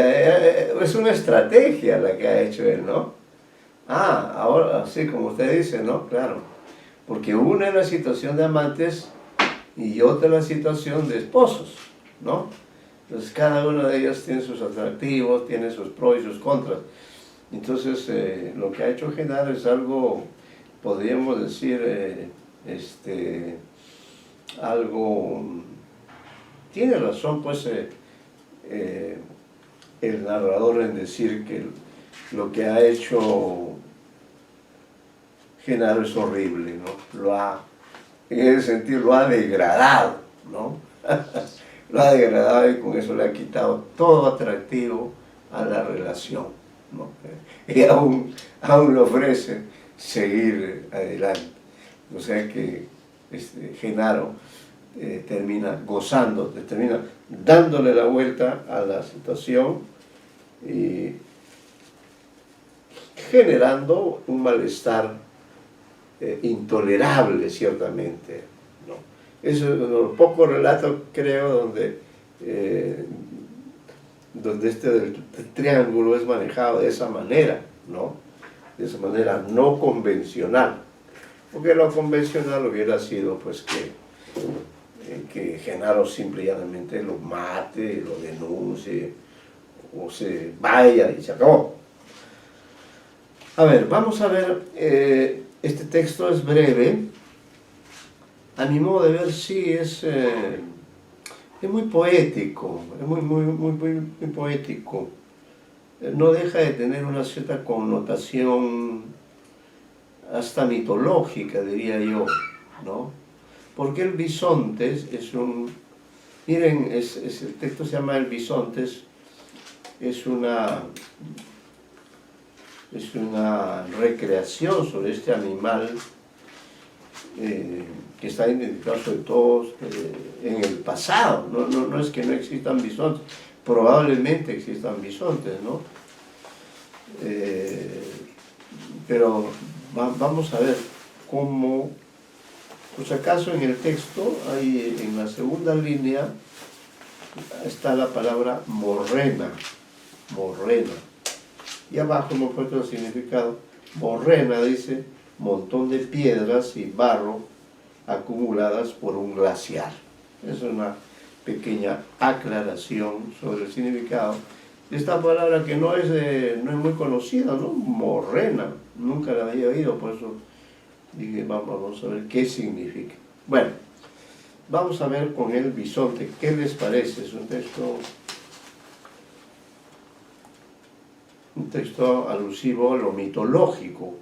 es una estrategia la que ha hecho él, ¿no? Ahora, sí, como usted dice, ¿no? Claro. Porque una es la situación de amantes y otra es la situación de esposos, ¿no? Entonces cada uno de ellos tiene sus atractivos, tiene sus pros y sus contras. Entonces lo que ha hecho Genaro es algo, podríamos decir, algo, tiene razón pues el narrador en decir que lo que ha hecho Genaro es horrible, ¿no? En ese sentido lo ha degradado, ¿no? Lo ha degradado y con eso le ha quitado todo atractivo a la relación, ¿no? Y aún le ofrece seguir adelante. O sea que Genaro termina gozando, termina dándole la vuelta a la situación y generando un malestar intolerable, ciertamente, ¿no? Eso es uno de los pocos relatos, creo, donde este triángulo es manejado de esa manera, ¿no? De esa manera no convencional. Porque lo convencional hubiera sido, pues, que Genaro simple y llanamente lo mate, lo denuncie, o se vaya y se acabó. A ver, vamos a ver, este texto es breve. A mi modo de ver, sí, es muy poético, es muy poético. No deja de tener una cierta connotación hasta mitológica, diría yo, ¿no? Porque el bisontes es miren, el texto se llama El bisontes, es una recreación sobre este animal que está identificado sobre todo en el pasado. No es que no existan bisontes, probablemente existan bisontes, ¿no? Pero vamos a ver cómo, pues acaso en el texto, ahí en la segunda línea, está la palabra morrena, y abajo hemos puesto el significado. Morrena dice montón de piedras y barro acumuladas por un glaciar. Es una pequeña aclaración sobre el significado de esta palabra que no es muy conocida, ¿no? Morrena, nunca la había oído, por eso dije vamos a ver qué significa. Bueno, vamos a ver con el bisonte, ¿qué les parece? Es un texto alusivo a lo mitológico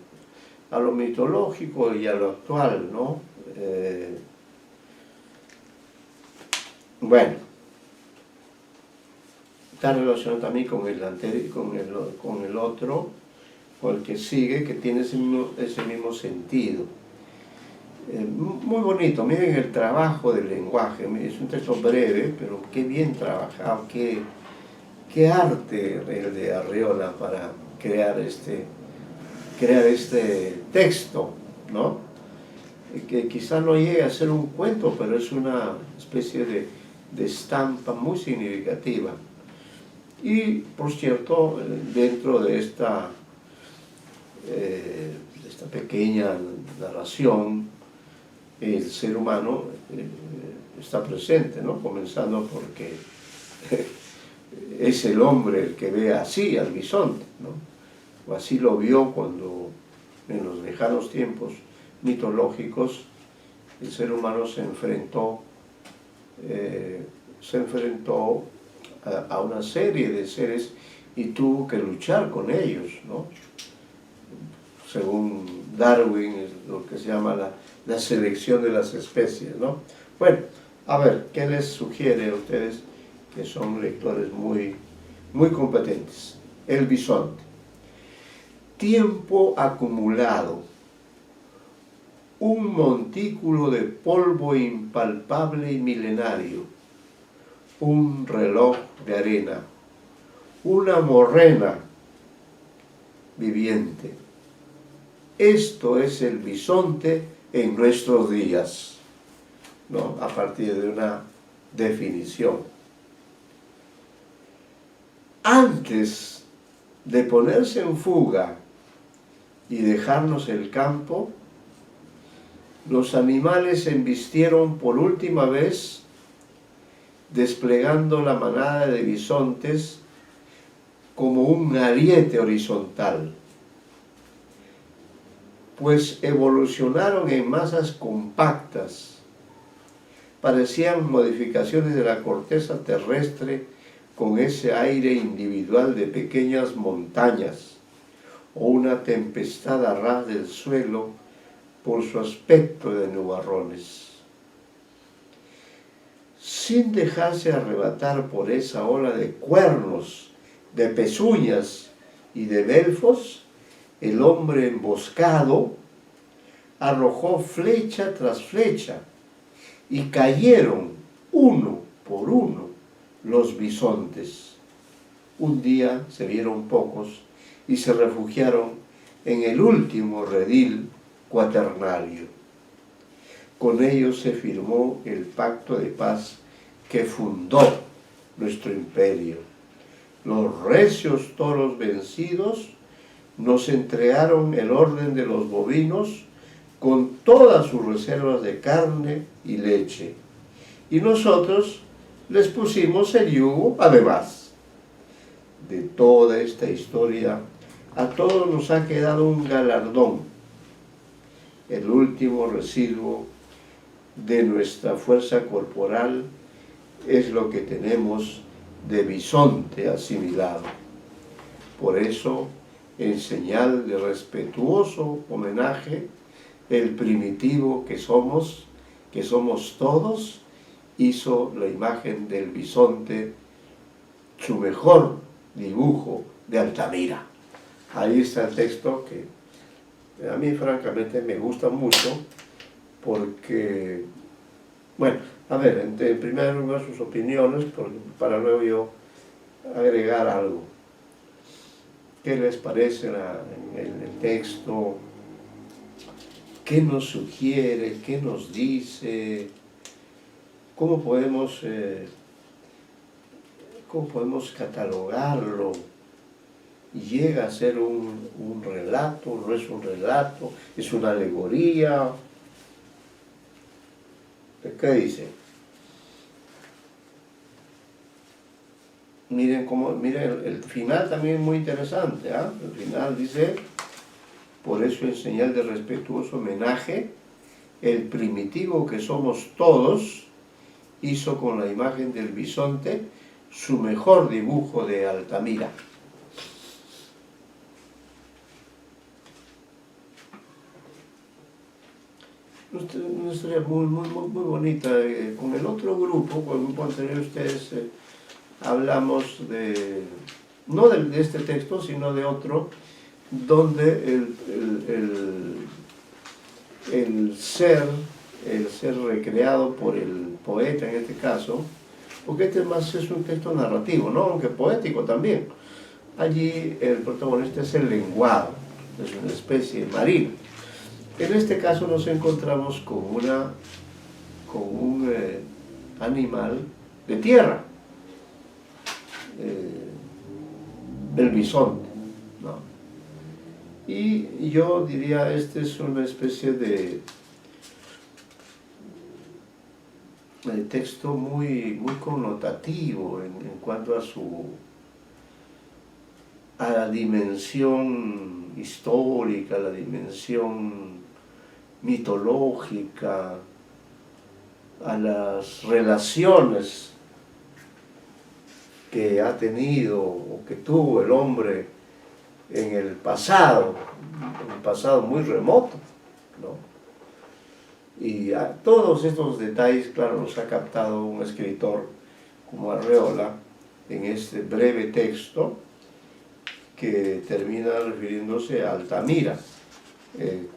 y a lo actual, ¿no? Bueno, está relacionado también con el anterior, con el otro, con el que sigue, que tiene ese mismo sentido. Muy bonito, miren el trabajo del lenguaje, es un texto breve, pero qué bien trabajado, qué arte el de Arriola para crear este texto, ¿no? Que quizá no llegue a ser un cuento, pero es una especie de estampa muy significativa. Y, por cierto, dentro de esta pequeña narración, el ser humano está presente, ¿no? Comenzando porque es el hombre el que ve así al bisonte, ¿no? O así lo vio cuando en los lejanos tiempos mitológicos el ser humano se enfrentó a una serie de seres y tuvo que luchar con ellos, ¿no? Según Darwin, es lo que se llama la selección de las especies, ¿no? Bueno, a ver, ¿qué les sugiere a ustedes que son lectores muy, muy competentes? El bisonte. Tiempo acumulado. Un montículo de polvo impalpable y milenario. Un reloj de arena. Una morrena viviente. Esto es el bisonte en nuestros días, ¿no? A partir de una definición. Antes de ponerse en fuga y dejarnos el campo, los animales se embistieron por última vez desplegando la manada de bisontes como un ariete horizontal, pues evolucionaron en masas compactas, parecían modificaciones de la corteza terrestre con ese aire individual de pequeñas montañas o una tempestad a ras del suelo por su aspecto de nubarrones. Sin dejarse arrebatar por esa ola de cuernos, de pezuñas y de belfos, el hombre emboscado arrojó flecha tras flecha y cayeron uno por uno los bisontes. Un día se vieron pocos y se refugiaron en el último redil cuaternario. Con ellos se firmó el pacto de paz que fundó nuestro imperio. Los recios toros vencidos nos entregaron el orden de los bovinos con todas sus reservas de carne y leche. Y nosotros les pusimos el yugo además. De toda esta historia, a todos nos ha quedado un galardón, el último residuo de nuestra fuerza corporal es lo que tenemos de bisonte asimilado. Por eso, en señal de respetuoso homenaje, el primitivo que somos todos, hizo la imagen del bisonte su mejor dibujo de Altamira. Ahí está el texto que a mí francamente me gusta mucho porque, bueno, a ver, en primer lugar sus opiniones, para luego yo agregar algo. ¿Qué les parece el texto? ¿Qué nos sugiere? ¿Qué nos dice? ¿Cómo podemos catalogarlo? ¿Llega a ser un relato? ¿No es un relato? ¿Es una alegoría? ¿Qué dice? Miren el final también es muy interesante, ¿eh? El final dice: por eso, en señal de respetuoso homenaje, el primitivo que somos todos hizo con la imagen del bisonte su mejor dibujo de Altamira. Una historia muy bonita. Con el otro grupo, con el grupo anterior, ustedes hablamos no de este texto, sino de otro, donde el ser recreado por el poeta en este caso, porque este más es un texto narrativo, ¿no? Aunque poético también. Allí el protagonista es el lenguado, es una especie marina. En este caso nos encontramos con un animal de tierra, el bisonte, ¿no? Y yo diría, este es una especie de texto muy connotativo en cuanto a la dimensión histórica, la dimensión mitológica, a las relaciones que ha tenido o que tuvo el hombre en el pasado muy remoto, ¿no? Y a todos estos detalles, claro, los ha captado un escritor como Arreola en este breve texto que termina refiriéndose a Altamira,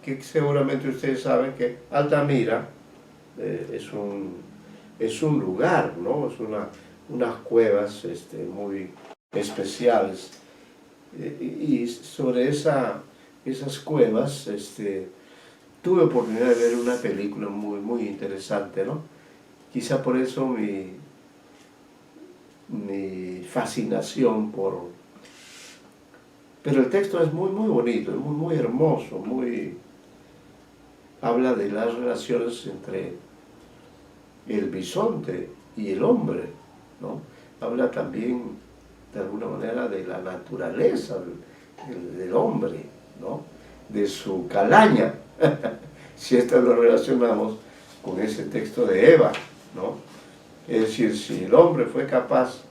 que seguramente ustedes saben que Altamira es un lugar, ¿no? Es unas cuevas muy especiales. Y sobre esas cuevas tuve oportunidad de ver una película muy interesante, ¿no? Quizá por eso mi fascinación Pero el texto es muy bonito, es muy hermoso, habla de las relaciones entre el bisonte y el hombre, ¿no? Habla también, de alguna manera, de la naturaleza del hombre, ¿no? De su calaña, si esto lo relacionamos con ese texto de Eva, ¿no? Es decir, si el hombre fue capaz,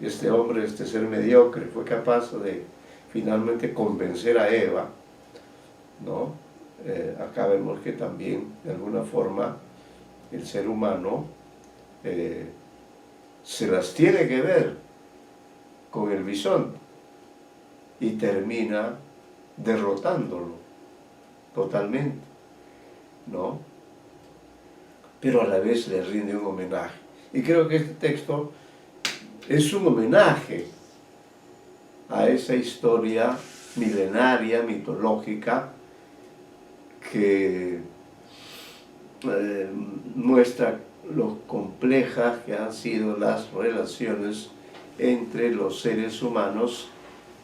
este ser mediocre, fue capaz de finalmente convencer a Eva, ¿no? Acá vemos que también, de alguna forma, el ser humano se las tiene que ver con el bisonte y termina derrotándolo totalmente, ¿no? Pero a la vez le rinde un homenaje. Y creo que este texto es un homenaje a esa historia milenaria, mitológica, que muestra lo complejas que han sido las relaciones entre los seres humanos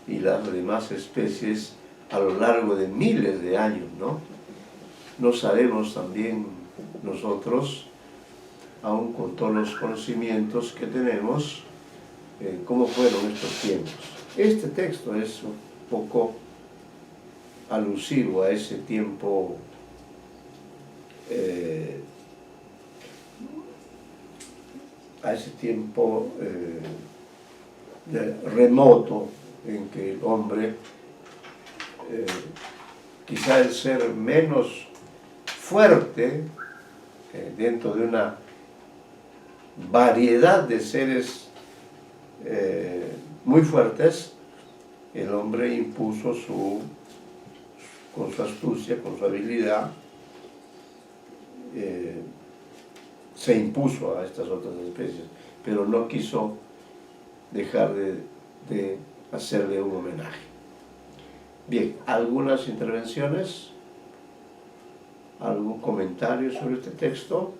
y las demás especies a lo largo de miles de años, ¿no? No sabemos también nosotros, aún con todos los conocimientos que tenemos, cómo fueron estos tiempos. Este texto es un poco alusivo a ese tiempo remoto en que el hombre, quizá el ser menos fuerte dentro de una variedad de seres muy fuertes, el hombre impuso con su astucia, con su habilidad, se impuso a estas otras especies, pero no quiso dejar de hacerle un homenaje. Bien, ¿algunas intervenciones? ¿Algún comentario sobre este texto?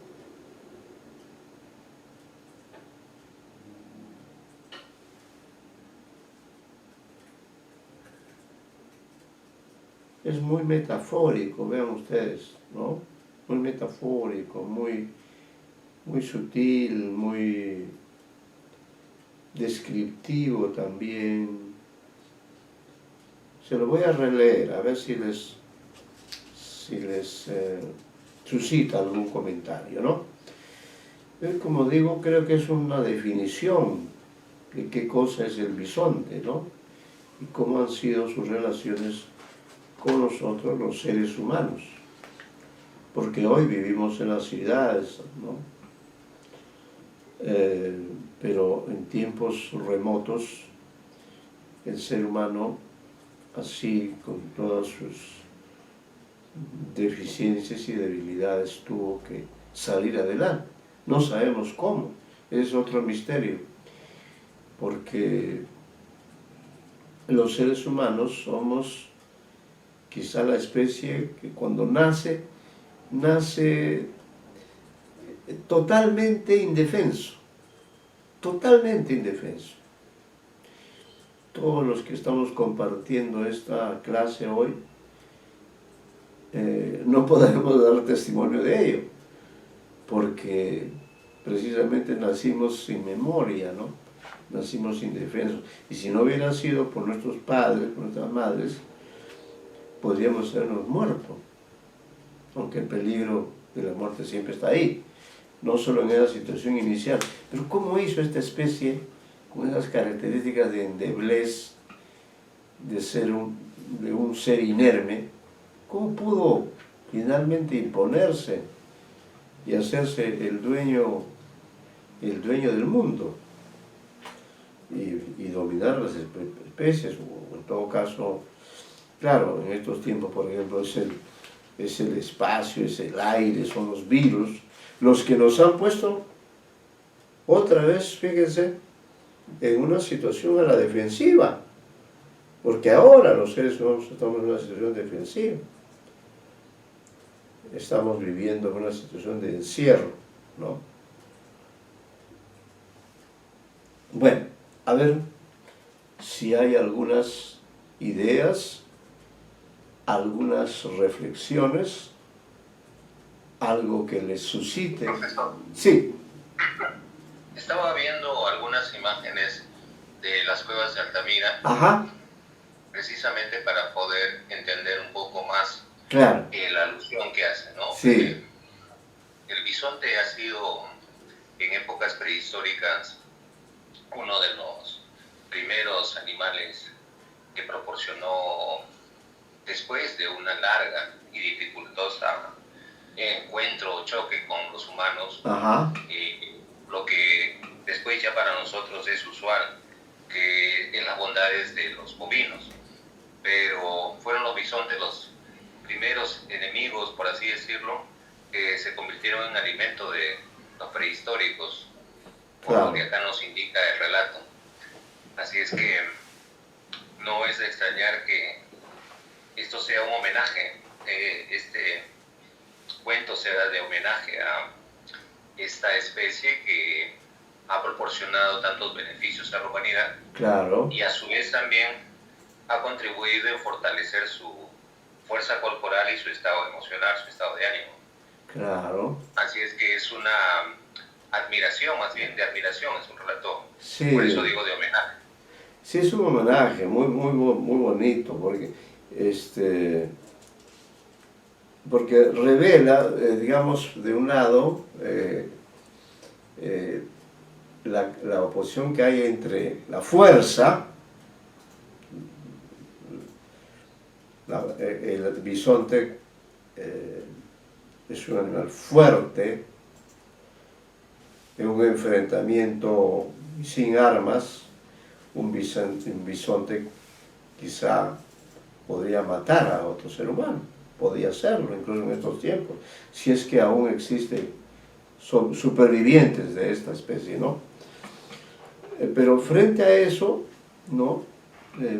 Es muy metafórico, vean ustedes, ¿no? Muy metafórico, muy sutil, muy descriptivo también. Se lo voy a releer, a ver si les suscita algún comentario, ¿no? Como digo, creo que es una definición de qué cosa es el bisonte, ¿no? Y cómo han sido sus relaciones con nosotros, los seres humanos. Porque hoy vivimos en las ciudades, ¿no? Pero en tiempos remotos, el ser humano, así con todas sus deficiencias y debilidades tuvo que salir adelante. No sabemos cómo, es otro misterio, porque los seres humanos somos quizá la especie que cuando nace totalmente indefenso, totalmente indefenso. Todos los que estamos compartiendo esta clase hoy, no podemos dar testimonio de ello, porque precisamente nacimos sin memoria, ¿no? Nacimos indefensos. Y si no hubiera sido por nuestros padres, por nuestras madres, podríamos habernos muerto, aunque el peligro de la muerte siempre está ahí, no solo en esa situación inicial. Pero ¿cómo hizo esta especie, con esas características de endeblez, de un ser inerme, cómo pudo finalmente imponerse y hacerse el dueño del mundo y dominar las especies? O en todo caso, claro, en estos tiempos, por ejemplo, es el espacio, es el aire, son los virus, los que nos han puesto otra vez, fíjense, en una situación a la defensiva, porque ahora los seres humanos estamos en una situación defensiva, estamos viviendo una situación de encierro, ¿no? Bueno, a ver si hay algunas ideas, algunas reflexiones, algo que les suscite. Profesor, Sí. estaba viendo algunas imágenes de las cuevas de Altamira, Ajá, precisamente para poder entender un poco más claro. la alusión que hace, ¿no? Sí. El bisonte ha sido en épocas prehistóricas uno de los primeros animales que proporcionó, después de una larga y dificultosa encuentro o choque con los humanos, Ajá, lo que después ya para nosotros es usual, que en las bondades de los bovinos, pero fueron los bisontes los primeros enemigos, por así decirlo, que se convirtieron en alimento de los prehistóricos, por claro. lo que acá nos indica el relato. Así es que no es de extrañar que esto sea un homenaje, este cuento sea de homenaje a esta especie que ha proporcionado tantos beneficios a la humanidad, Claro. y a su vez también ha contribuido en fortalecer su fuerza corporal y su estado emocional, su estado de ánimo. Claro. Así es que es una admiración, más bien de admiración, es un relato. Sí. Por eso digo de homenaje. Sí, es un homenaje muy bonito, porque revela, digamos, de un lado, la oposición que hay entre la fuerza, el bisonte es un animal fuerte, en un enfrentamiento sin armas, un bisonte quizá podría matar a otro ser humano, podría hacerlo incluso en estos tiempos, si es que aún existen supervivientes de esta especie, ¿no? Pero frente a eso, ¿no?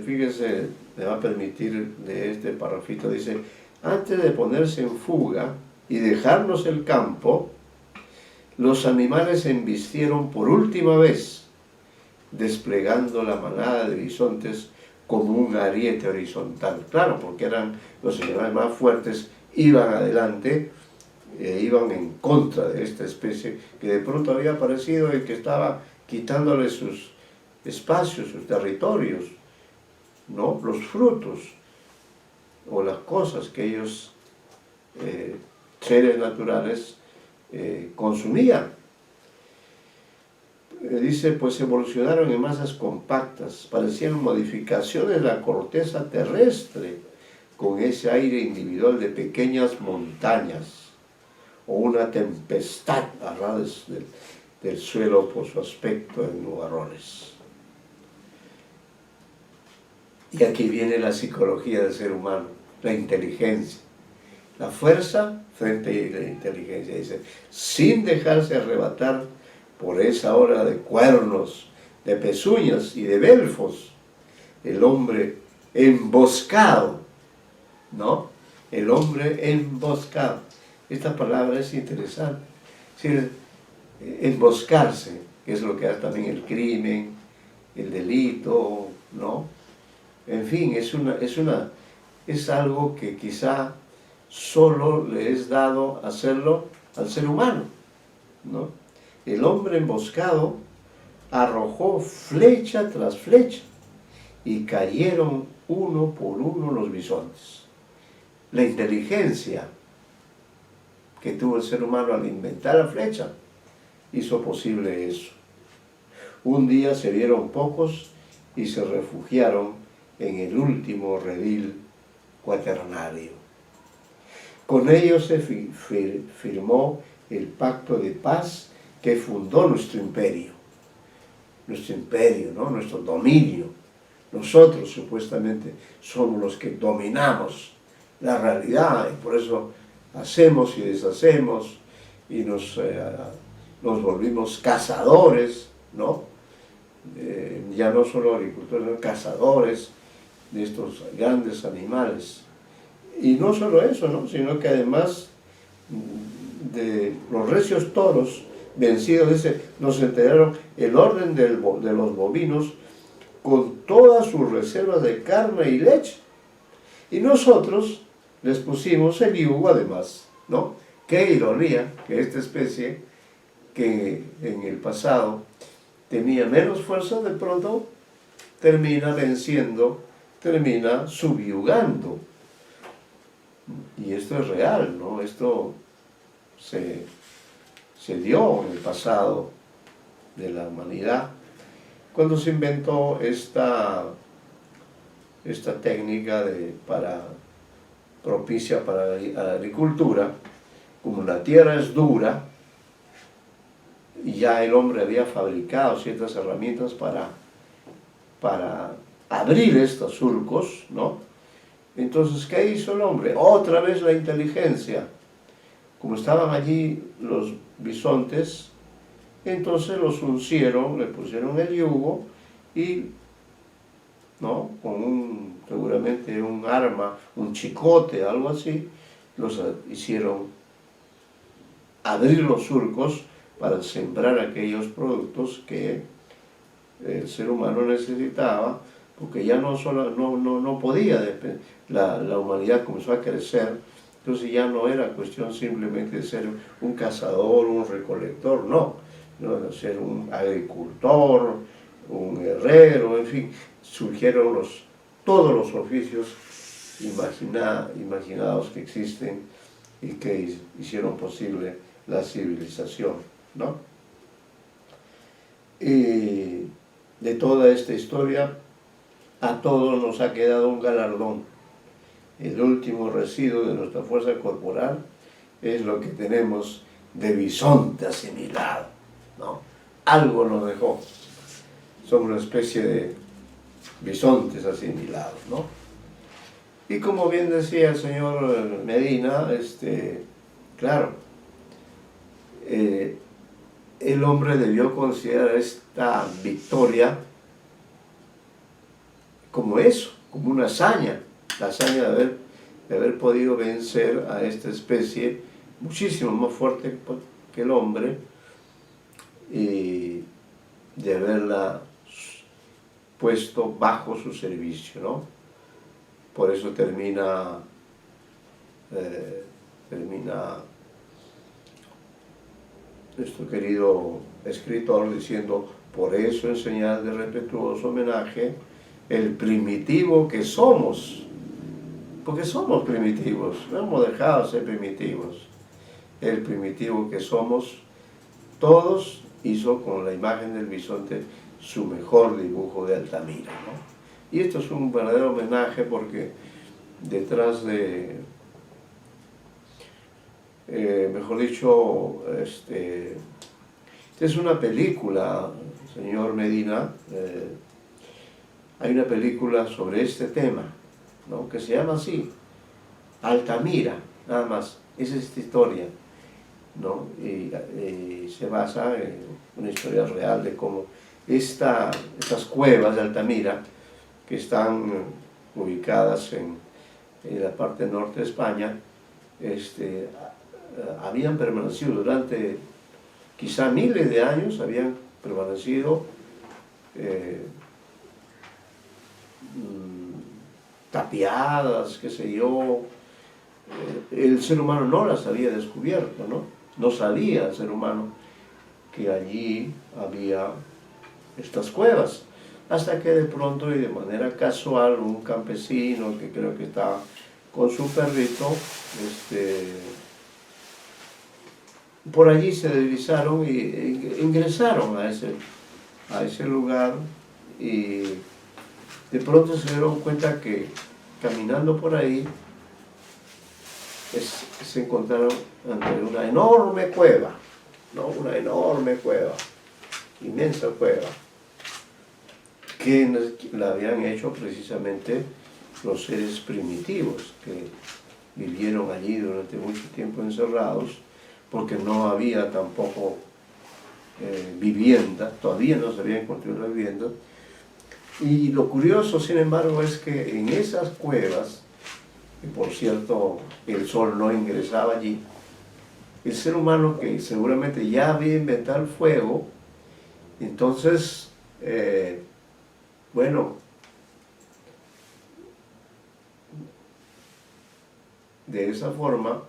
Fíjese, me va a permitir de este parrafito, dice: antes de ponerse en fuga y dejarnos el campo, los animales se embistieron por última vez, desplegando la manada de bisontes como un ariete horizontal. Claro, porque eran los animales más fuertes, iban adelante, iban en contra de esta especie que de pronto había aparecido y que estaba quitándole sus espacios, sus territorios, ¿no? Los frutos o las cosas que ellos, seres naturales, consumían. Dice, pues evolucionaron en masas compactas, parecían modificaciones de la corteza terrestre, con ese aire individual de pequeñas montañas, o una tempestad a ras del suelo por su aspecto en nubarrones. Y aquí viene la psicología del ser humano, la inteligencia. La fuerza frente a la inteligencia, dice, sin dejarse arrebatar por esa hora de cuernos, de pezuñas y de belfos, el hombre emboscado, ¿no? El hombre emboscado. Esta palabra es interesante. Es decir, emboscarse, que es lo que hace también el crimen, el delito, ¿no? En fin, es algo que quizá solo le es dado hacerlo al ser humano, ¿no? El hombre emboscado arrojó flecha tras flecha y cayeron uno por uno los bisontes. La inteligencia que tuvo el ser humano al inventar la flecha hizo posible eso. Un día se vieron pocos y se refugiaron en el último redil cuaternario. Con ellos se firmó el pacto de paz que fundó nuestro imperio, ¿no? Nuestro dominio. Nosotros supuestamente somos los que dominamos la realidad y por eso hacemos y deshacemos y nos volvimos cazadores, ¿no? Ya no solo agricultores, sino cazadores de estos grandes animales. Y no solo eso, ¿no? Sino que además de los recios toros vencidos, nos entregaron el orden de los bovinos con todas sus reservas de carne y leche. Y nosotros les pusimos el yugo además, ¿no? Qué ironía que esta especie, que en el pasado tenía menos fuerza, de pronto termina venciendo, termina subyugando. Y esto es real, ¿no? Esto se dio en el pasado de la humanidad, cuando se inventó esta técnica propicia para la agricultura. Como la tierra es dura, y ya el hombre había fabricado ciertas herramientas para abrir estos surcos, ¿no? Entonces, ¿qué hizo el hombre? Otra vez la inteligencia. Como estaban allí los bisontes, entonces los uncieron, le pusieron el yugo y, ¿no? Con seguramente un arma, un chicote, algo así, los hicieron abrir los surcos para sembrar aquellos productos que el ser humano necesitaba, porque ya no podía, la humanidad comenzó a crecer, entonces ya no era cuestión simplemente de ser un cazador, un recolector, no, de ser un agricultor, un herrero, en fin, surgieron todos los oficios imaginados que existen y que hicieron posible la civilización, ¿no? Y de toda esta historia, a todos nos ha quedado un galardón. El último residuo de nuestra fuerza corporal es lo que tenemos de bisonte asimilado, ¿no? Algo nos dejó. Somos una especie de bisontes asimilados, ¿no? Y como bien decía el señor Medina, claro, el hombre debió considerar esta victoria como eso, como una hazaña, la hazaña de haber podido vencer a esta especie muchísimo más fuerte que el hombre y de haberla puesto bajo su servicio, ¿no? Por eso termina nuestro querido escritor diciendo: por eso, en señal de respetuoso homenaje, el primitivo que somos, porque somos primitivos, no hemos dejado de ser primitivos, el primitivo que somos, todos hizo con la imagen del bisonte su mejor dibujo de Altamira, ¿no? Y esto es un verdadero homenaje porque detrás de, mejor dicho, es una película, señor Medina, hay una película sobre este tema, ¿no? Que se llama así, Altamira, nada más. Esa es esta historia, ¿no? Y se basa en una historia real de cómo estas cuevas de Altamira, que están ubicadas en la parte norte de España, habían permanecido durante quizá miles de años, habían permanecido tapiadas, qué sé yo. El ser humano no las había descubierto, ¿no? No sabía el ser humano que allí había estas cuevas, hasta que de pronto y de manera casual un campesino que creo que estaba con su perrito, por allí se deslizaron e ingresaron a ese lugar, y de pronto se dieron cuenta que caminando por ahí se encontraron ante una enorme cueva, ¿no? Una enorme cueva, inmensa cueva, que la habían hecho precisamente los seres primitivos que vivieron allí durante mucho tiempo encerrados, porque no había tampoco vivienda, todavía no se habían construido las viviendas. Y lo curioso, sin embargo, es que en esas cuevas, y por cierto el sol no ingresaba allí, el ser humano, que seguramente ya había inventado el fuego, entonces, bueno, de esa forma,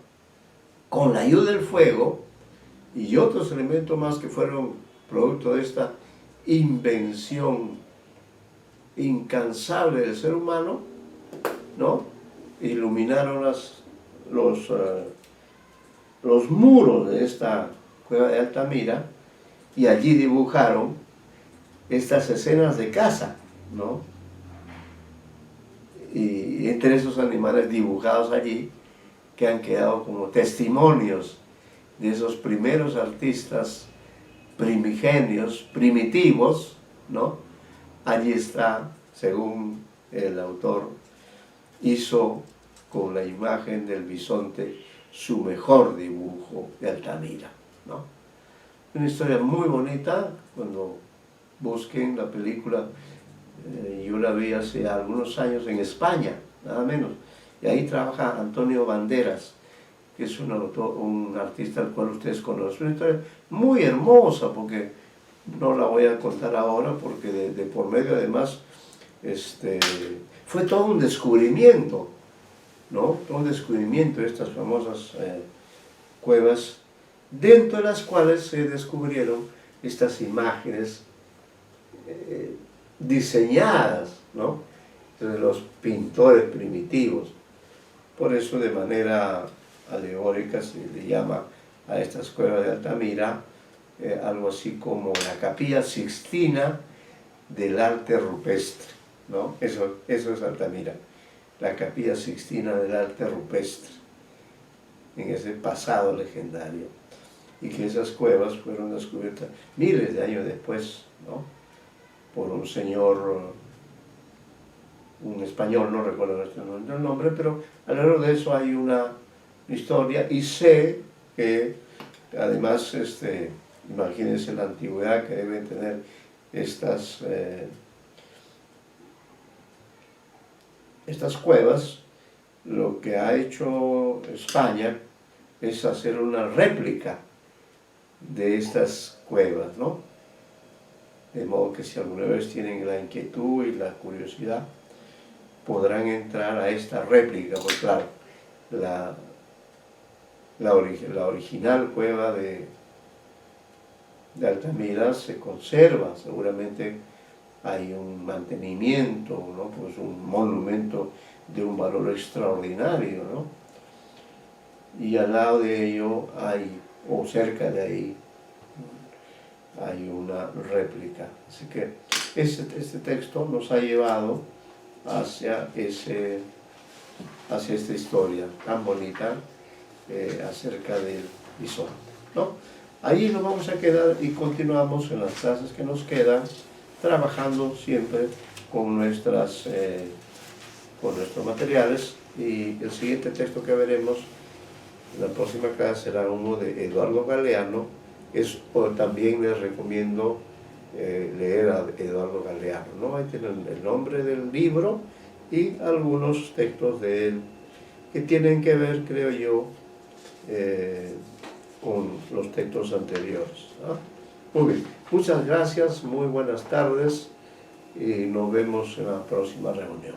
con la ayuda del fuego y otros elementos más que fueron producto de esta invención incansable del ser humano, ¿no? Iluminaron los muros de esta cueva de Altamira, y allí dibujaron estas escenas de caza, ¿no? Y entre esos animales dibujados allí, que han quedado como testimonios de esos primeros artistas primigenios, primitivos, ¿no? Allí está, según el autor, hizo con la imagen del bisonte su mejor dibujo de Altamira, ¿no? Una historia muy bonita. Cuando busquen la película, yo la vi hace algunos años en España, nada menos, y ahí trabaja Antonio Banderas, que es un artista al cual ustedes conocen. Una historia muy hermosa, porque no la voy a contar ahora, porque de por medio además fue todo un descubrimiento, ¿no? Todo un descubrimiento de estas famosas cuevas, dentro de las cuales se descubrieron estas imágenes diseñadas, ¿no? De los pintores primitivos. Por eso, de manera alegórica, se le llama a estas cuevas de Altamira algo así como la Capilla Sixtina del arte rupestre, ¿no? Eso es Altamira, la Capilla Sixtina del arte rupestre, en ese pasado legendario, y que esas cuevas fueron descubiertas miles de años después, ¿no? Por un señor, un español, no recuerdo el nombre, pero alrededor de eso hay una historia, y sé que además, imagínense la antigüedad que deben tener estas cuevas. Lo que ha hecho España es hacer una réplica de estas cuevas, ¿no? De modo que si alguna vez tienen la inquietud y la curiosidad, podrán entrar a esta réplica, pues claro, la original cueva de Altamira se conserva, seguramente hay un mantenimiento, ¿no? Pues un monumento de un valor extraordinario, ¿no? Y al lado de ello hay, o cerca de ahí, hay una réplica. Así que este texto nos ha llevado hacia esta historia tan bonita acerca del bisonte, ¿no? Ahí nos vamos a quedar y continuamos en las clases que nos quedan, trabajando siempre con nuestros materiales, y el siguiente texto que veremos La próxima clase será uno de Eduardo Galeano. También les recomiendo leer a Eduardo Galeano, ¿no? Ahí tienen el nombre del libro y algunos textos de él que tienen que ver, creo yo, con los textos anteriores, ¿no? Muy bien, muchas gracias, muy buenas tardes y nos vemos en la próxima reunión.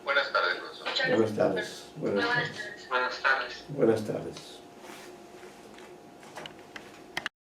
Buenas tardes, profesor. Muchas Buenas gracias. tardes. Buenas tardes. Buenas tardes. Buenas tardes. Buenas tardes.